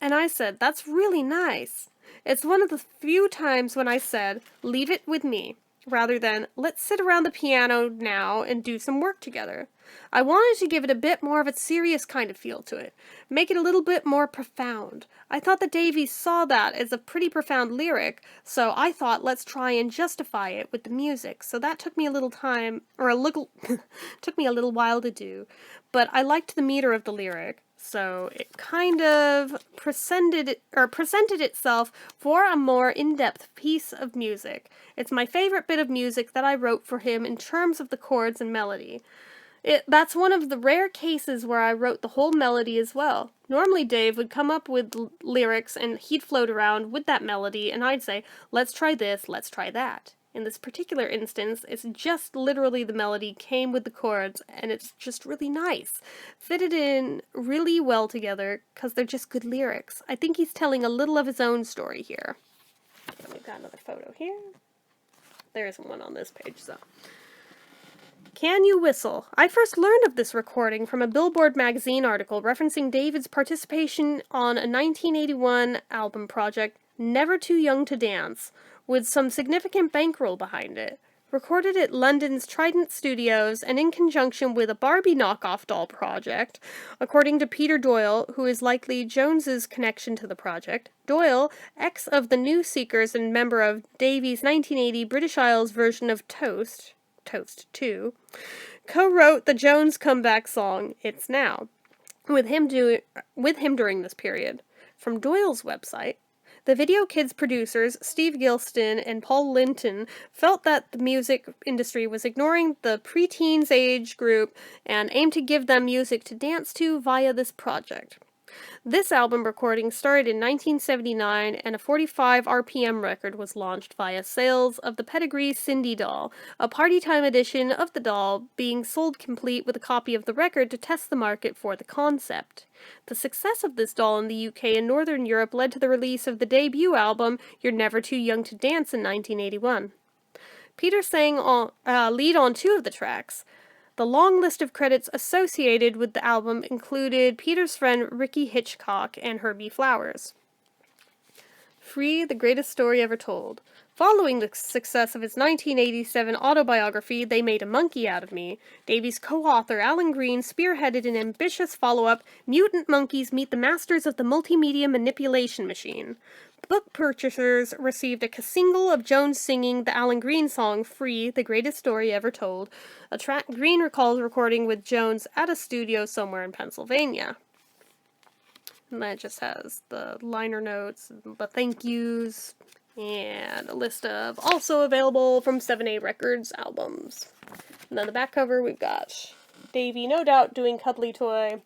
And I said, "That's really nice." It's one of the few times when I said, "Leave it with me," rather than, "Let's sit around the piano now and do some work together." I wanted to give it a bit more of a serious kind of feel to it, make it a little bit more profound. I thought that Davy saw that as a pretty profound lyric, so I thought let's try and justify it with the music. So that took me a little time, or a little, took me a little while to do, but I liked the meter of the lyric. So it kind of presented itself for a more in-depth piece of music. It's my favorite bit of music that I wrote for him in terms of the chords and melody. That's one of the rare cases where I wrote the whole melody as well. Normally Dave would come up with lyrics and he'd float around with that melody and I'd say, "Let's try this, let's try that." In this particular instance, it's just literally the melody came with the chords, and it's just really nice. Fitted in really well together, because they're just good lyrics. I think he's telling a little of his own story here. And we've got another photo here. There isn't one on this page, so. Can You Whistle? I first learned of this recording from a Billboard magazine article referencing David's participation on a 1981 album project, Never Too Young to Dance, with some significant bankroll behind it. Recorded at London's Trident Studios and in conjunction with a Barbie knockoff doll project. According to Peter Doyle, who is likely Jones's connection to the project, Doyle, ex of the New Seekers and member of Davy's 1980 British Isles version of Toast 2, co-wrote the Jones comeback song, It's Now, with him during this period. From Doyle's website, the Video Kids producers, Steve Gilston and Paul Linton, felt that the music industry was ignoring the preteens age group and aimed to give them music to dance to via this project. This album recording started in 1979, and a 45 RPM record was launched via sales of the Pedigree Cindy doll, a party-time edition of the doll being sold complete with a copy of the record to test the market for the concept. The success of this doll in the UK and Northern Europe led to the release of the debut album, You're Never Too Young to Dance, in 1981. Peter sang lead on 2 of the tracks. The long list of credits associated with the album included Peter's friend Ricky Hitchcock and Herbie Flowers. Free, The Greatest Story Ever Told. Following the success of his 1987 autobiography, They Made a Monkey Out of Me, Davy's co-author Alan Green spearheaded an ambitious follow-up, Mutant Monkeys Meet the Masters of the Multimedia Manipulation Machine. Book purchasers received a single of Jones singing the Alan Green song, Free, The Greatest Story Ever Told, a track Green recalls recording with Jones at a studio somewhere in Pennsylvania. And that just has the liner notes, the thank yous, and a list of also available from 7A Records albums. And on the back cover, we've got Davy, no doubt, doing Cuddly Toy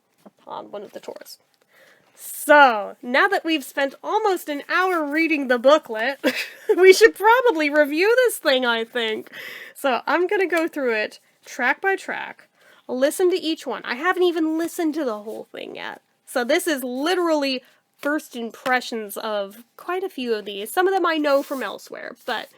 on one of the tours. So, now that we've spent almost an hour reading the booklet, we should probably review this thing, I think. So, I'm gonna go through it track by track, listen to each one. I haven't even listened to the whole thing yet. So this is literally first impressions of quite a few of these. Some of them I know from elsewhere, but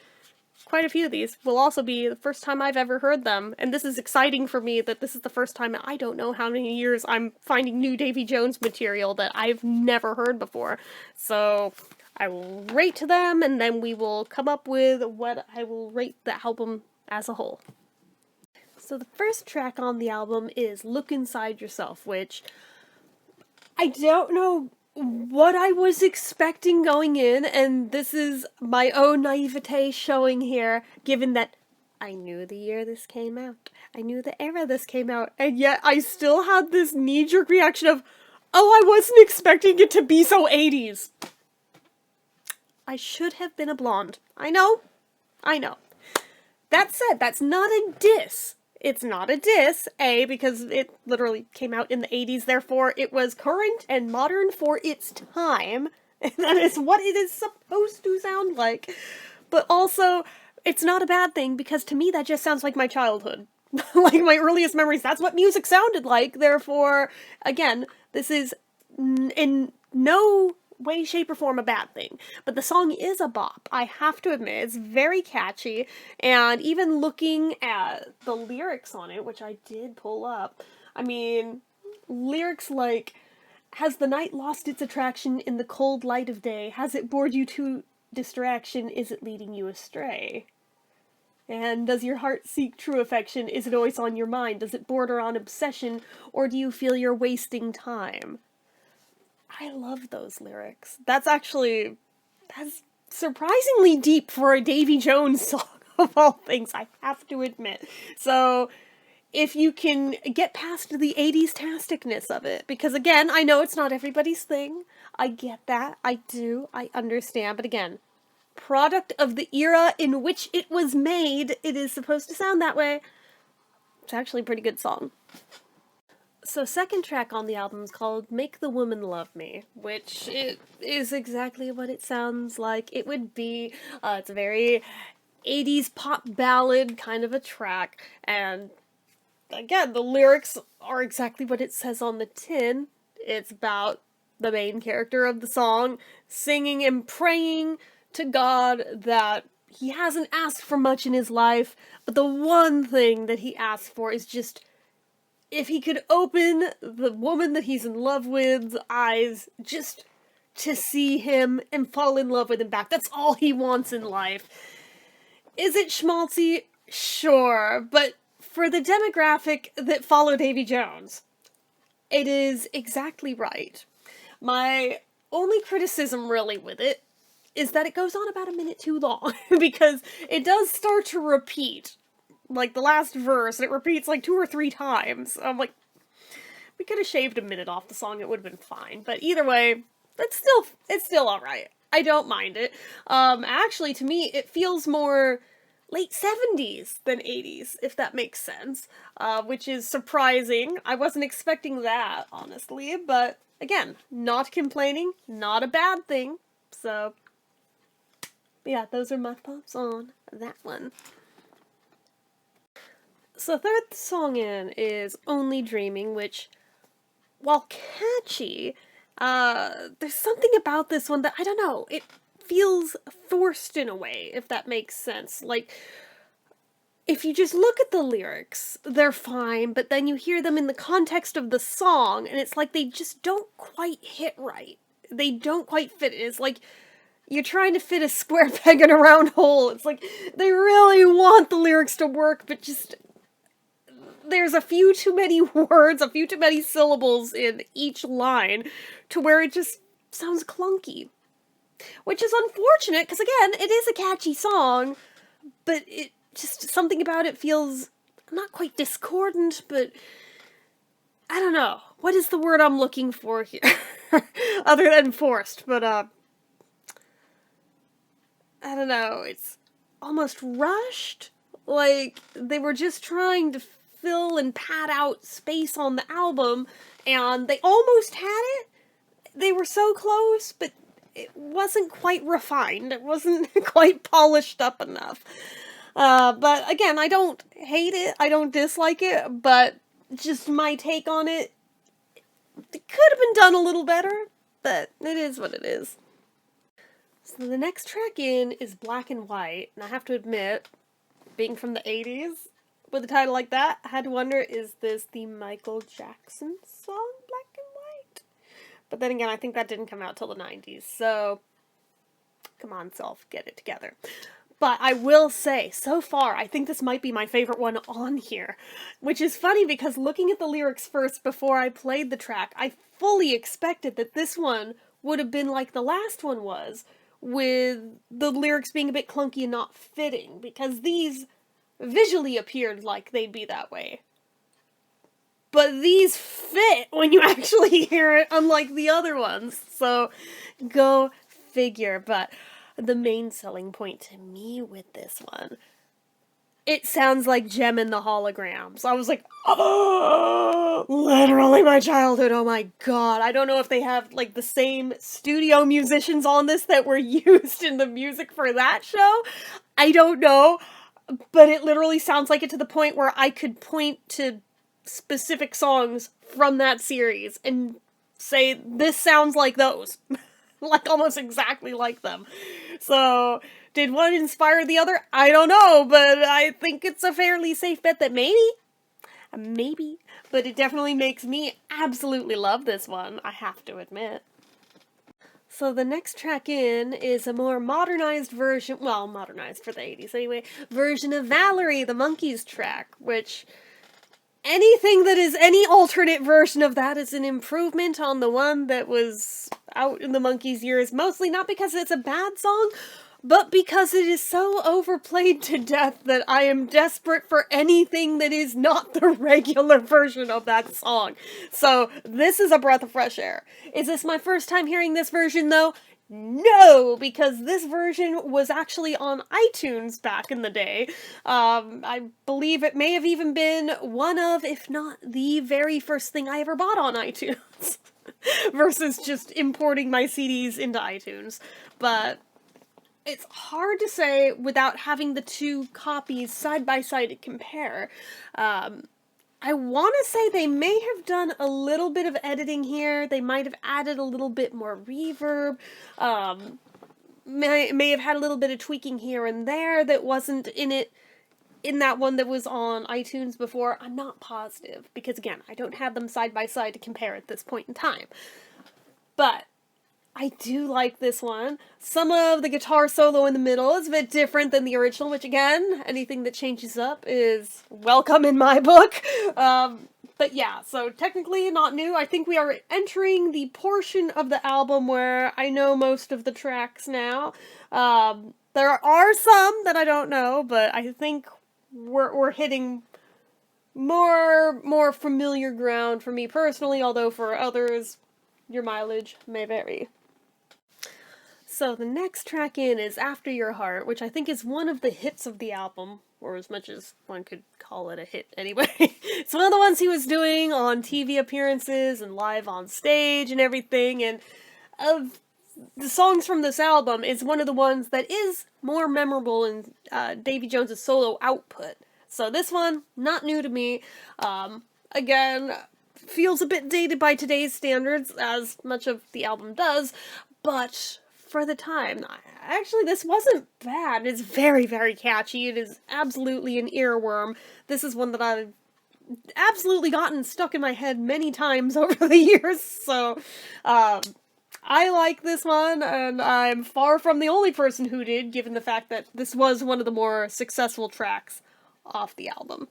quite a few of these will also be the first time I've ever heard them. And this is exciting for me that this is the first time in I don't know how many years I'm finding new Davy Jones material that I've never heard before. So I will rate them, and then we will come up with what I will rate the album as a whole. So the first track on the album is Look Inside Yourself, which I don't know what I was expecting going in, and this is my own naivete showing here, given that I knew the year this came out. I knew the era this came out, and yet I still had this knee-jerk reaction of, oh, I wasn't expecting it to be so 80s. I should have been a blonde. I know. That said, that's not a diss. It's not a diss, A, because it literally came out in the 80s, therefore it was current and modern for its time. And that is what it is supposed to sound like. But also, it's not a bad thing because to me that just sounds like my childhood. Like my earliest memories, that's what music sounded like. Therefore, again, this is in no way, shape, or form a bad thing. But the song is a bop, I have to admit. It's very catchy, and even looking at the lyrics on it, which I did pull up, I mean, lyrics like, has the night lost its attraction in the cold light of day? Has it bored you to distraction? Is it leading you astray? And does your heart seek true affection? Is it always on your mind? Does it border on obsession? Or do you feel you're wasting time? I love those lyrics. That's surprisingly deep for a Davy Jones song, of all things, I have to admit. So, if you can get past the 80s tasticness of it, because again, I know it's not everybody's thing. I get that. I do. I understand. But again, product of the era in which it was made, it is supposed to sound that way. It's actually a pretty good song. So second track on the album is called Make the Woman Love Me, which it is exactly what it sounds like it would be. It's a very 80s pop ballad kind of a track, and again, the lyrics are exactly what it says on the tin. It's about the main character of the song singing and praying to God that he hasn't asked for much in his life, but the one thing that he asks for is just if he could open the woman that he's in love with's eyes just to see him and fall in love with him back. That's all he wants in life. Is it schmaltzy? Sure, but for the demographic that follow Davy Jones, it is exactly right. My only criticism really with it is that it goes on about a minute too long, because it does start to repeat. Like the last verse, and it repeats like 2 or 3 times. I'm like, we could have shaved a minute off the song, it would have been fine. But either way, it's still alright. I don't mind it. Actually, to me, it feels more late 70s than 80s, if that makes sense. Which is surprising. I wasn't expecting that, honestly. But, again, not complaining, not a bad thing. So, yeah, those are my thoughts on that one. So third song in is Only Dreaming, which, while catchy, there's something about this one that, I don't know, it feels forced in a way, if that makes sense. Like, if you just look at the lyrics, they're fine, but then you hear them in the context of the song, and it's like they just don't quite hit right. They don't quite fit. It's like you're trying to fit a square peg in a round hole. It's like they really want the lyrics to work, but just there's a few too many words, a few too many syllables in each line to where it just sounds clunky. Which is unfortunate, because again, it is a catchy song, but it just, something about it feels not quite discordant, but I don't know. What is the word I'm looking for here? Other than forced, but I don't know, it's almost rushed. Like, they were just trying to fill and pad out space on the album, and they almost had it. They were so close, but it wasn't quite refined. It wasn't quite polished up enough. But again, I don't hate it. I don't dislike it, but just my take on it, it could have been done a little better, but it is what it is. So the next track in is Black and White, and I have to admit, being from the 80s, with a title like that, I had to wonder, is this the Michael Jackson song, Black and White? But then again, I think that didn't come out till the 90s, so come on, self, get it together. But I will say, so far, I think this might be my favorite one on here. Which is funny because looking at the lyrics first before I played the track, I fully expected that this one would have been like the last one was, with the lyrics being a bit clunky and not fitting, because these visually appeared like they'd be that way. But these fit when you actually hear it, unlike the other ones. So, go figure. But the main selling point to me with this one it sounds like Gem and the Holograms. I was like, oh, literally my childhood. Oh my god. I don't know if they have like the same studio musicians on this that were used in the music for that show. I don't know, but it literally sounds like it to the point where I could point to specific songs from that series and say, this sounds like those. Like, almost exactly like them. So, did one inspire the other? I don't know, but I think it's a fairly safe bet that maybe, but it definitely makes me absolutely love this one, I have to admit. So the next track in is a more modernized version, well, modernized for the 80s anyway, version of Valerie, the Monkees track, which anything that is any alternate version of that is an improvement on the one that was out in the Monkees years, mostly not because it's a bad song, but because it is so overplayed to death that I am desperate for anything that is not the regular version of that song. So this is a breath of fresh air. Is this my first time hearing this version though? No, because this version was actually on iTunes back in the day. I believe it may have even been one of, if not the very first thing I ever bought on iTunes. Versus just importing my CDs into iTunes. But it's hard to say without having the two copies side by side to compare. I want to say they may have done a little bit of editing here. They might have added a little bit more reverb. May have had a little bit of tweaking here and there that wasn't in that one that was on iTunes before. I'm not positive, because again, I don't have them side by side to compare at this point in time. But I do like this one. Some of the guitar solo in the middle is a bit different than the original, which again, anything that changes up is welcome in my book. But yeah, so technically not new. I think we are entering the portion of the album where I know most of the tracks now. There are some that I don't know, but I think we're hitting more familiar ground for me personally, although for others, your mileage may vary. So the next track in is After Your Heart, which I think is one of the hits of the album, or as much as one could call it a hit anyway. It's one of the ones he was doing on TV appearances and live on stage and everything, and of the songs from this album, is one of the ones that is more memorable in Davy Jones's solo output. So this one, not new to me. Again, feels a bit dated by today's standards, as much of the album does, but for the time, actually, this wasn't bad. It's very, very catchy. It is absolutely an earworm. This is one that I've absolutely gotten stuck in my head many times over the years, so, I like this one, and I'm far from the only person who did, given the fact that this was one of the more successful tracks off the album.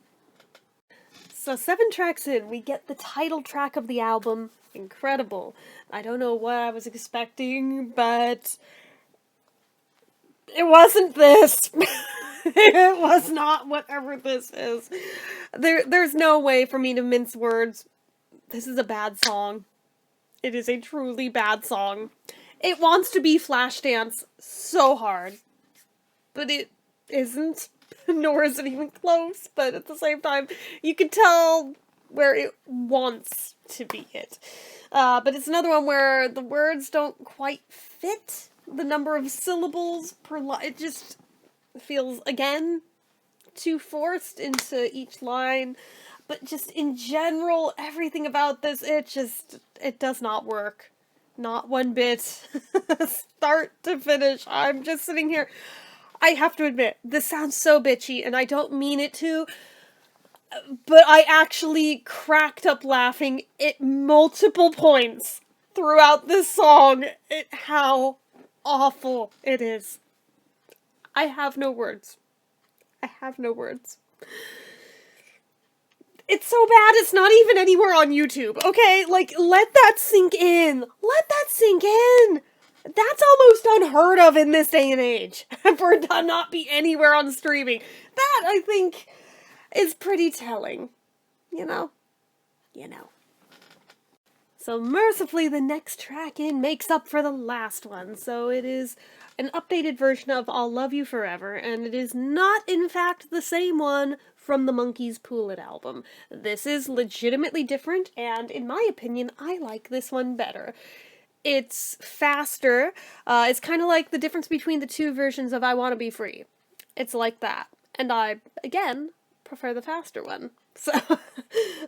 So 7 tracks in, we get the title track of the album, Incredible. I don't know what I was expecting, but it wasn't this. It was not whatever this is. There's no way for me to mince words. This is a bad song. It is a truly bad song. It wants to be Flashdance so hard, but it isn't, nor is it even close, but at the same time, you can tell where it wants to be it. But it's another one where the words don't quite fit the number of syllables per line. It just feels, again, too forced into each line. But just in general, everything about this, it does not work. Not one bit. Start to finish. I'm just sitting here. I have to admit, this sounds so bitchy, and I don't mean it to, but I actually cracked up laughing at multiple points throughout this song at how awful it is. I have no words. I have no words. It's so bad it's not even anywhere on YouTube, okay? Like, let that sink in. Let that sink in. That's almost unheard of in this day and age, for it to not be anywhere on streaming. That, I think, is pretty telling. You know? You know. So mercifully, the next track in makes up for the last one. So it is an updated version of I'll Love You Forever, and it is not, in fact, the same one from the Monkees' Pool It album. This is legitimately different, and in my opinion, I like this one better. It's faster. It's kind of like the difference between the two versions of I Wanna Be Free. It's like that. And I, again, prefer the faster one. So,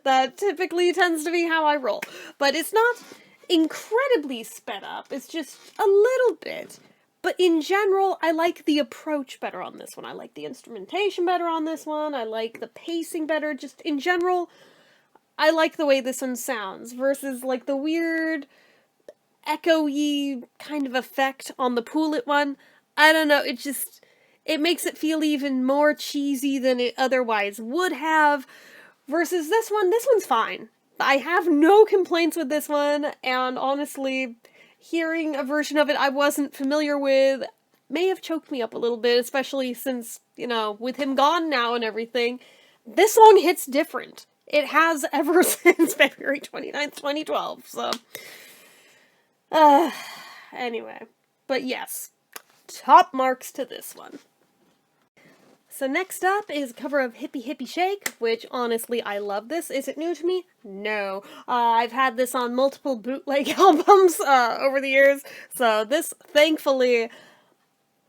that typically tends to be how I roll. But it's not incredibly sped up, it's just a little bit. But in general, I like the approach better on this one. I like the instrumentation better on this one. I like the pacing better. Just in general, I like the way this one sounds versus like the weird echoey kind of effect on the Pool It one. I don't know, it makes it feel even more cheesy than it otherwise would have. Versus this one's fine. I have no complaints with this one, and honestly, hearing a version of it I wasn't familiar with may have choked me up a little bit, especially since, with him gone now and everything, this song hits different. It has ever since February 29th, 2012, so... anyway. But yes, top marks to this one. So next up is a cover of Hippie Hippie Shake, which honestly I love this. Is it new to me? No. I've had this on multiple bootleg albums over the years, so this, thankfully,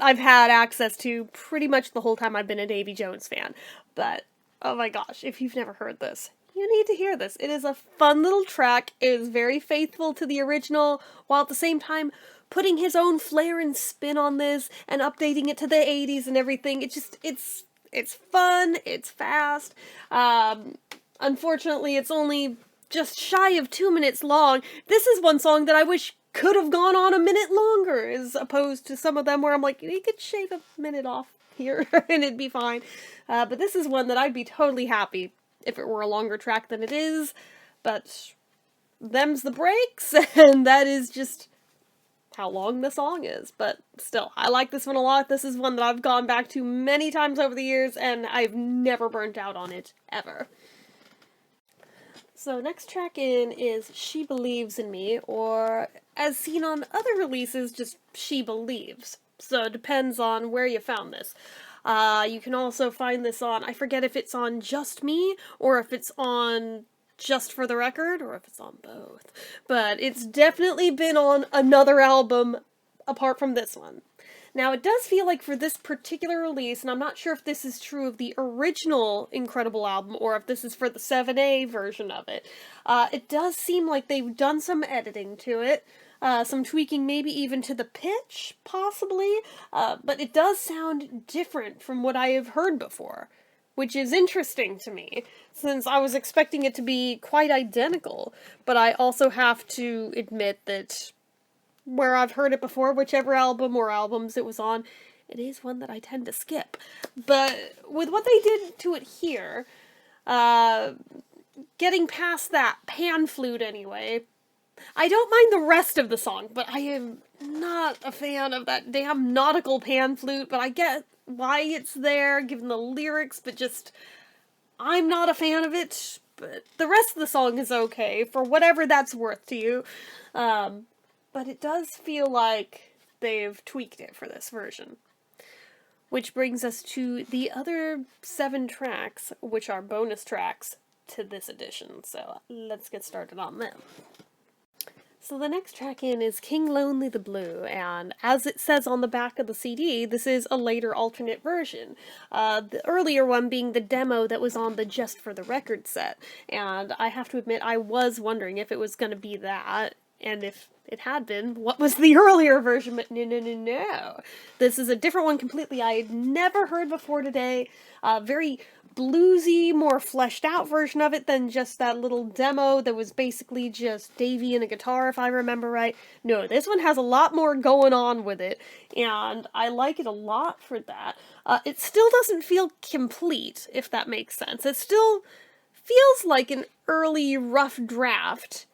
I've had access to pretty much the whole time I've been a Davy Jones fan. But, oh my gosh, if you've never heard this, you need to hear this. It is a fun little track. It is very faithful to the original, while at the same time putting his own flair and spin on this, and updating it to the 80s and everything. It's fun, it's fast. Unfortunately, it's only just shy of 2 minutes long. This is one song that I wish could have gone on a minute longer, as opposed to some of them where I'm like, you could shave a minute off here, and it'd be fine. But this is one that I'd be totally happy if it were a longer track than it is, but them's the breaks, and that is just how long the song is. But still, I like this one a lot. This is one that I've gone back to many times over the years, and I've never burnt out on it, ever. So next track in is She Believes in Me, or as seen on other releases, just She Believes. So it depends on where you found this. You can also find this on, I forget if it's on Just Me, or if it's on Just for the Record, or if it's on both. But it's definitely been on another album apart from this one. Now, it does feel like for this particular release, and I'm not sure if this is true of the original Incredible album, or if this is for the 7A version of it, it does seem like they've done some editing to it, some tweaking maybe even to the pitch, possibly, but it does sound different from what I have heard before, which is interesting to me, since I was expecting it to be quite identical, but I also have to admit that where I've heard it before, whichever album or albums it was on, it is one that I tend to skip. But with what they did to it here, getting past that pan flute anyway, I don't mind the rest of the song, but I am not a fan of that damn nautical pan flute, but I get why it's there, given the lyrics, but just, I'm not a fan of it, but the rest of the song is okay, for whatever that's worth to you. But it does feel like they've tweaked it for this version. Which brings us to the other 7 tracks, which are bonus tracks to this edition. So let's get started on them. So the next track in is King Lonely the Blue, and as it says on the back of the CD, this is a later alternate version. The earlier one being the demo that was on the Just for the Record set. And I have to admit, I was wondering if it was going to be that, and if it had been, what was the earlier version? But no. This is a different one completely I had never heard before today. Very bluesy, more fleshed out version of it than just that little demo that was basically just Davy and a guitar, if I remember right. No, this one has a lot more going on with it, and I like it a lot for that. It still doesn't feel complete, if that makes sense. It still feels like an early rough draft.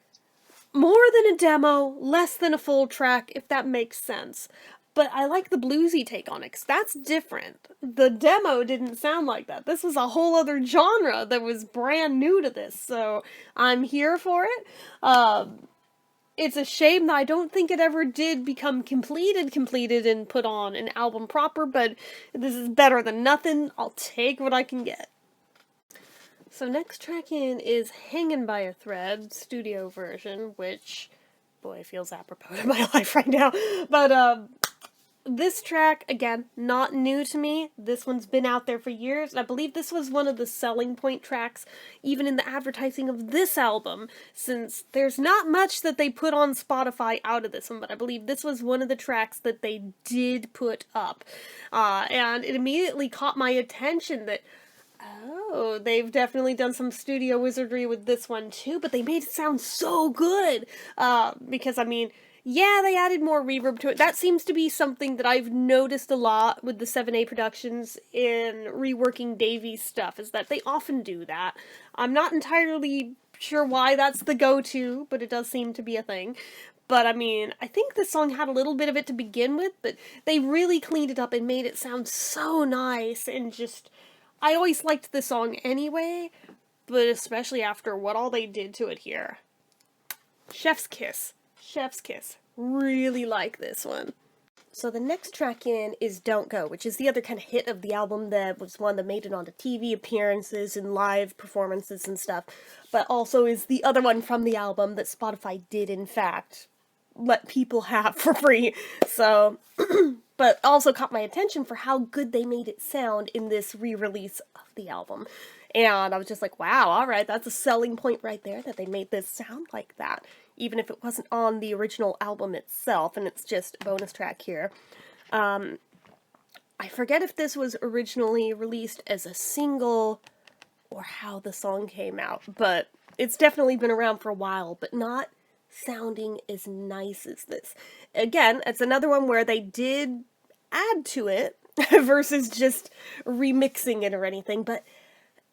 More than a demo, less than a full track, if that makes sense. But I like the bluesy take on it, because that's different. The demo didn't sound like that. This was a whole other genre that was brand new to this, so I'm here for it. it's a shame that I don't think it ever did become completed and put on an album proper, but this is better than nothing. I'll take what I can get. So next track in is Hangin' by a Thread, studio version, which, boy, feels apropos to my life right now. But, this track, again, not new to me. This one's been out there for years, and I believe this was one of the selling point tracks, even in the advertising of this album, since there's not much that they put on Spotify out of this one, but I believe this was one of the tracks that they did put up. And it immediately caught my attention that, oh, they've definitely done some studio wizardry with this one too, but they made it sound so good. Because, I mean, yeah, they added more reverb to it. That seems to be something that I've noticed a lot with the 7A Productions in reworking Davy's stuff, is that they often do that. I'm not entirely sure why that's the go-to, but it does seem to be a thing. But, I mean, I think this song had a little bit of it to begin with, but they really cleaned it up and made it sound so nice, and just, I always liked this song anyway, but especially after what all they did to it here. Chef's kiss. Chef's kiss. Really like this one. So the next track in is Don't Go, which is the other kind of hit of the album that was one that made it onto TV appearances and live performances and stuff, but also is the other one from the album that Spotify did, in fact, let people have for free. So, but also caught my attention for how good they made it sound in this re-release of the album. And I was just like, wow, alright, that's a selling point right there, that they made this sound like that, even if it wasn't on the original album itself, and it's just a bonus track here. I forget if this was originally released as a single, or how the song came out, but it's definitely been around for a while, but not sounding as nice as this. Again, it's another one where they did add to it, versus just remixing it or anything, but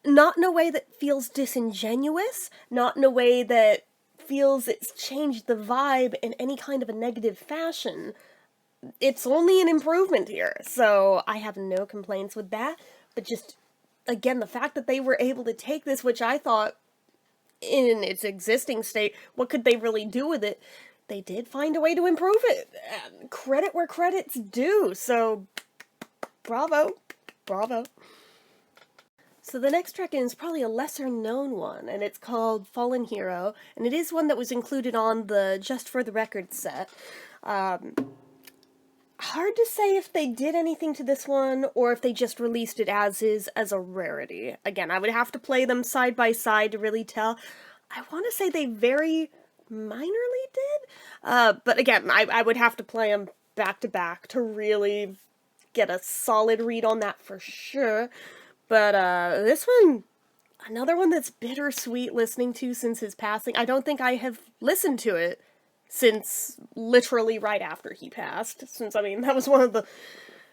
not in a way that feels disingenuous, not in a way that feels it's changed the vibe in any kind of a negative fashion. It's only an improvement here, so I have no complaints with that, but just, again, the fact that they were able to take this, which I thought, in its existing state, what could they really do with it? They did find a way to improve it. Credit where credit's due, so bravo, bravo. So the next track in is probably a lesser known one, and it's called Fallen Hero, and it is one that was included on the Just for the Record set. Hard to say if they did anything to this one, or if they just released it as is, as a rarity. Again, I would have to play them side by side to really tell. I want to say they very minorly did, but again, I would have to play them back to back to really get a solid read on that for sure. But, this one, another one that's bittersweet listening to since his passing. I don't think I have listened to it since literally right after he passed. Since, I mean, that was one of the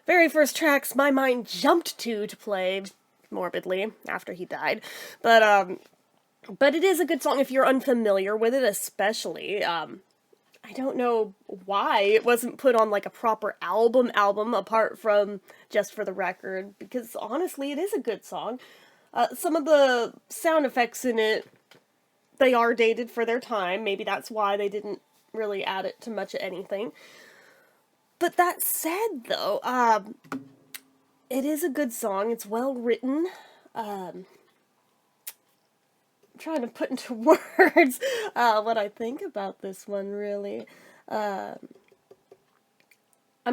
very first tracks my mind jumped to play, morbidly, after he died. But it is a good song if you're unfamiliar with it, especially. I don't know why it wasn't put on, like, a proper album apart from Just for the Record, because honestly, it is a good song. Some of the sound effects in it, they are dated for their time. Maybe that's why they didn't really add it to much of anything. But that said, though, it is a good song. It's well written. Trying to put into words what I think about this one, really. I'm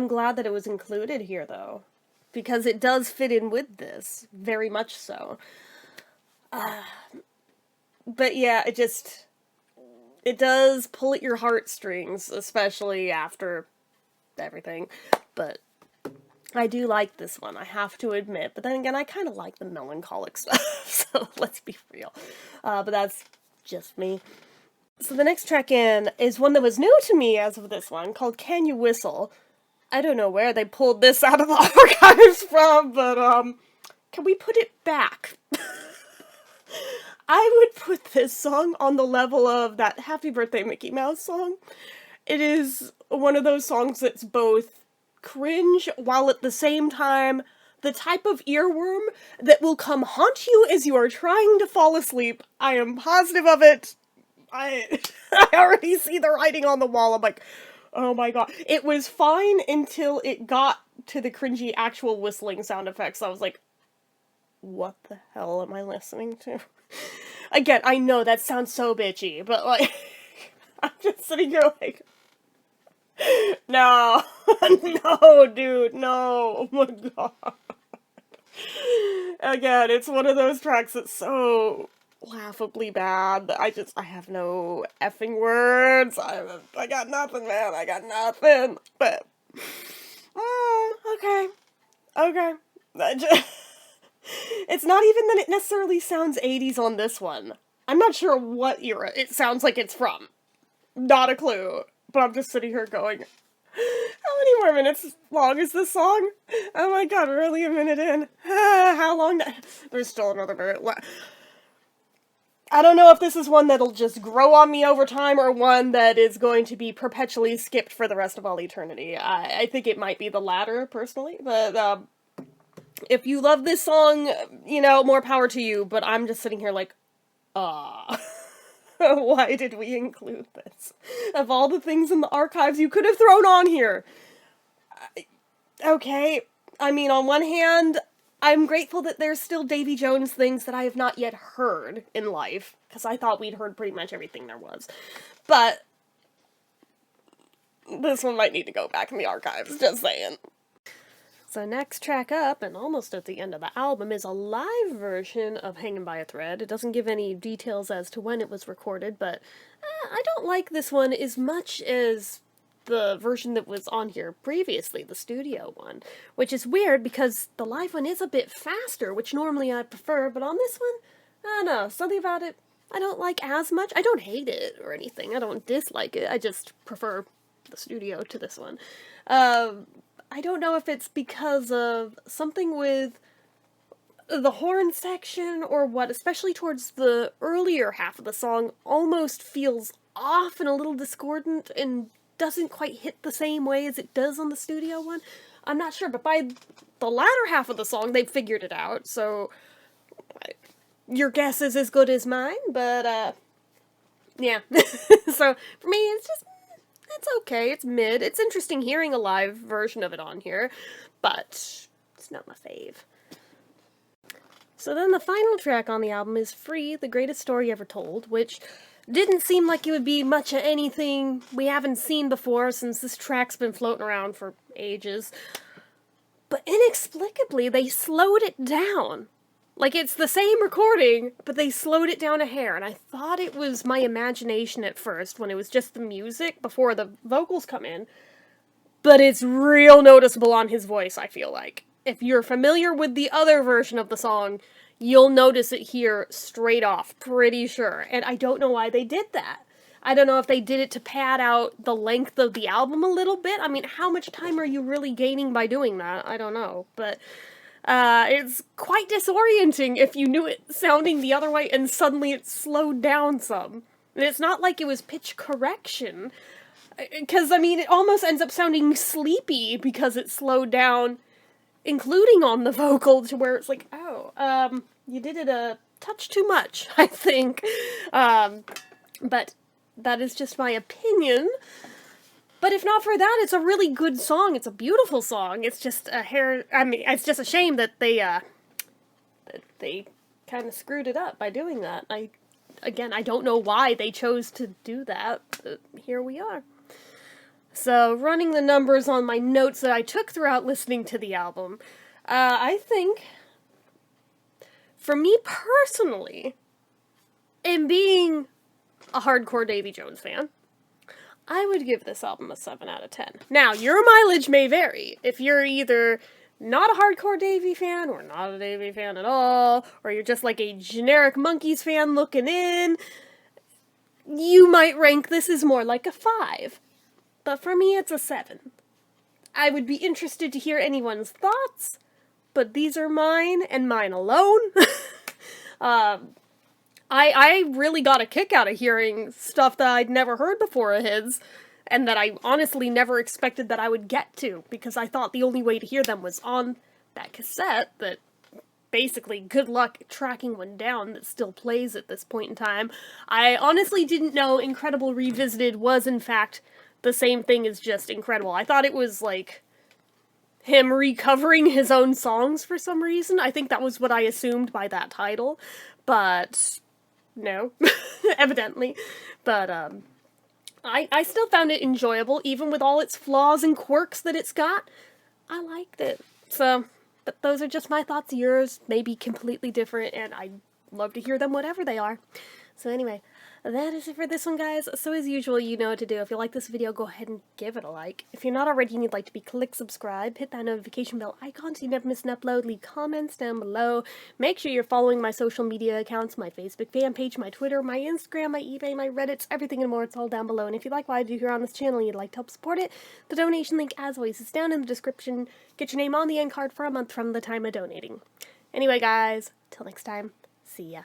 glad that it was included here, though, because it does fit in with this, very much so. But yeah, it does pull at your heartstrings, especially after everything, but I do like this one, I have to admit, but then again, I kind of like the melancholic stuff, so let's be real. But that's just me. So the next track in is one that was new to me as of this one, called Can You Whistle? I don't know where they pulled this out of the archives from, but, can we put it back? I would put this song on the level of that Happy Birthday Mickey Mouse song. It is one of those songs that's both cringe, while at the same time, the type of earworm that will come haunt you as you are trying to fall asleep. I am positive of it. I already see the writing on the wall. I'm like, oh my god. It was fine until it got to the cringy actual whistling sound effects. I was like, what the hell am I listening to? Again, I know that sounds so bitchy, but like, I'm just sitting here like, no, no, dude, no, oh my god. Again, it's one of those tracks that's so laughably bad that I have no effing words. I got nothing, man, I got nothing. But, okay, okay. It's not even that it necessarily sounds 80s on this one. I'm not sure what era it sounds like it's from. Not a clue. But I'm just sitting here going, how many more minutes long is this song? Oh my god, we're only a minute in. How long? There's still another minute left. I don't know if this is one that'll just grow on me over time or one that is going to be perpetually skipped for the rest of all eternity. I think it might be the latter, personally, but if you love this song, you know, more power to you, but I'm just sitting here like, why did we include this? Of all the things in the archives you could have thrown on here. Okay, I mean, on one hand, I'm grateful that there's still Davy Jones things that I have not yet heard in life, because I thought we'd heard pretty much everything there was. But this one might need to go back in the archives, just saying. So next track up, and almost at the end of the album, is a live version of Hanging by a Thread. It doesn't give any details as to when it was recorded, but I don't like this one as much as the version that was on here previously, the studio one, which is weird because the live one is a bit faster, which normally I prefer, but on this one, I don't know, something about it I don't like as much. I don't hate it or anything, I don't dislike it, I just prefer the studio to this one. I don't know if it's because of something with the horn section or what, especially towards the earlier half of the song, almost feels off and a little discordant and doesn't quite hit the same way as it does on the studio one. I'm not sure, but by the latter half of the song, they figured it out, so your guess is as good as mine, but, yeah. So, for me, it's okay, it's mid. It's interesting hearing a live version of it on here, but it's not my fave. So then the final track on the album is Free, The Greatest Story Ever Told, which didn't seem like it would be much of anything we haven't seen before since this track's been floating around for ages. But inexplicably, they slowed it down. Like, it's the same recording, but they slowed it down a hair, and I thought it was my imagination at first, when it was just the music before the vocals come in, but it's real noticeable on his voice, I feel like. If you're familiar with the other version of the song, you'll notice it here straight off, pretty sure, and I don't know why they did that. I don't know if they did it to pad out the length of the album a little bit. I mean, how much time are you really gaining by doing that? I don't know, but it's quite disorienting if you knew it sounding the other way and suddenly it slowed down some. And it's not like it was pitch correction, because, I mean, it almost ends up sounding sleepy because it slowed down, including on the vocal, to where it's like, oh, you did it a touch too much, I think. But that is just my opinion. But if not for that, it's a really good song. It's a beautiful song. It's just it's just a shame that they kind of screwed it up by doing that. I don't know why they chose to do that, but here we are. So, running the numbers on my notes that I took throughout listening to the album, I think, for me personally, in being a hardcore Davy Jones fan, I would give this album a 7 out of 10. Now, your mileage may vary. If you're either not a hardcore Davy fan, or not a Davy fan at all, or you're just like a generic Monkees fan looking in, you might rank this as more like a 5. But for me, it's a 7. I would be interested to hear anyone's thoughts, but these are mine, and mine alone. I really got a kick out of hearing stuff that I'd never heard before of his, and that I honestly never expected that I would get to, because I thought the only way to hear them was on that cassette that basically good luck tracking one down that still plays at this point in time. I honestly didn't know Incredible Revisited was in fact the same thing as just Incredible. I thought it was like him recovering his own songs for some reason. I think that was what I assumed by that title, but no, evidently. But I still found it enjoyable, even with all its flaws and quirks that it's got. I liked it. So, but those are just my thoughts. Yours may be completely different, and I'd love to hear them, whatever they are. So anyway, that is it for this one, guys. So as usual, you know what to do. If you like this video, go ahead and give it a like. If you're not already and you'd like to be, click subscribe, hit that notification bell icon so you never miss an upload, leave comments down below. Make sure you're following my social media accounts, my Facebook fan page, my Twitter, my Instagram, my eBay, my Reddits, everything and more. It's all down below. And if you like what I do here on this channel and you'd like to help support it, the donation link, as always, is down in the description. Get your name on the end card for a month from the time of donating. Anyway, guys, till next time, see ya.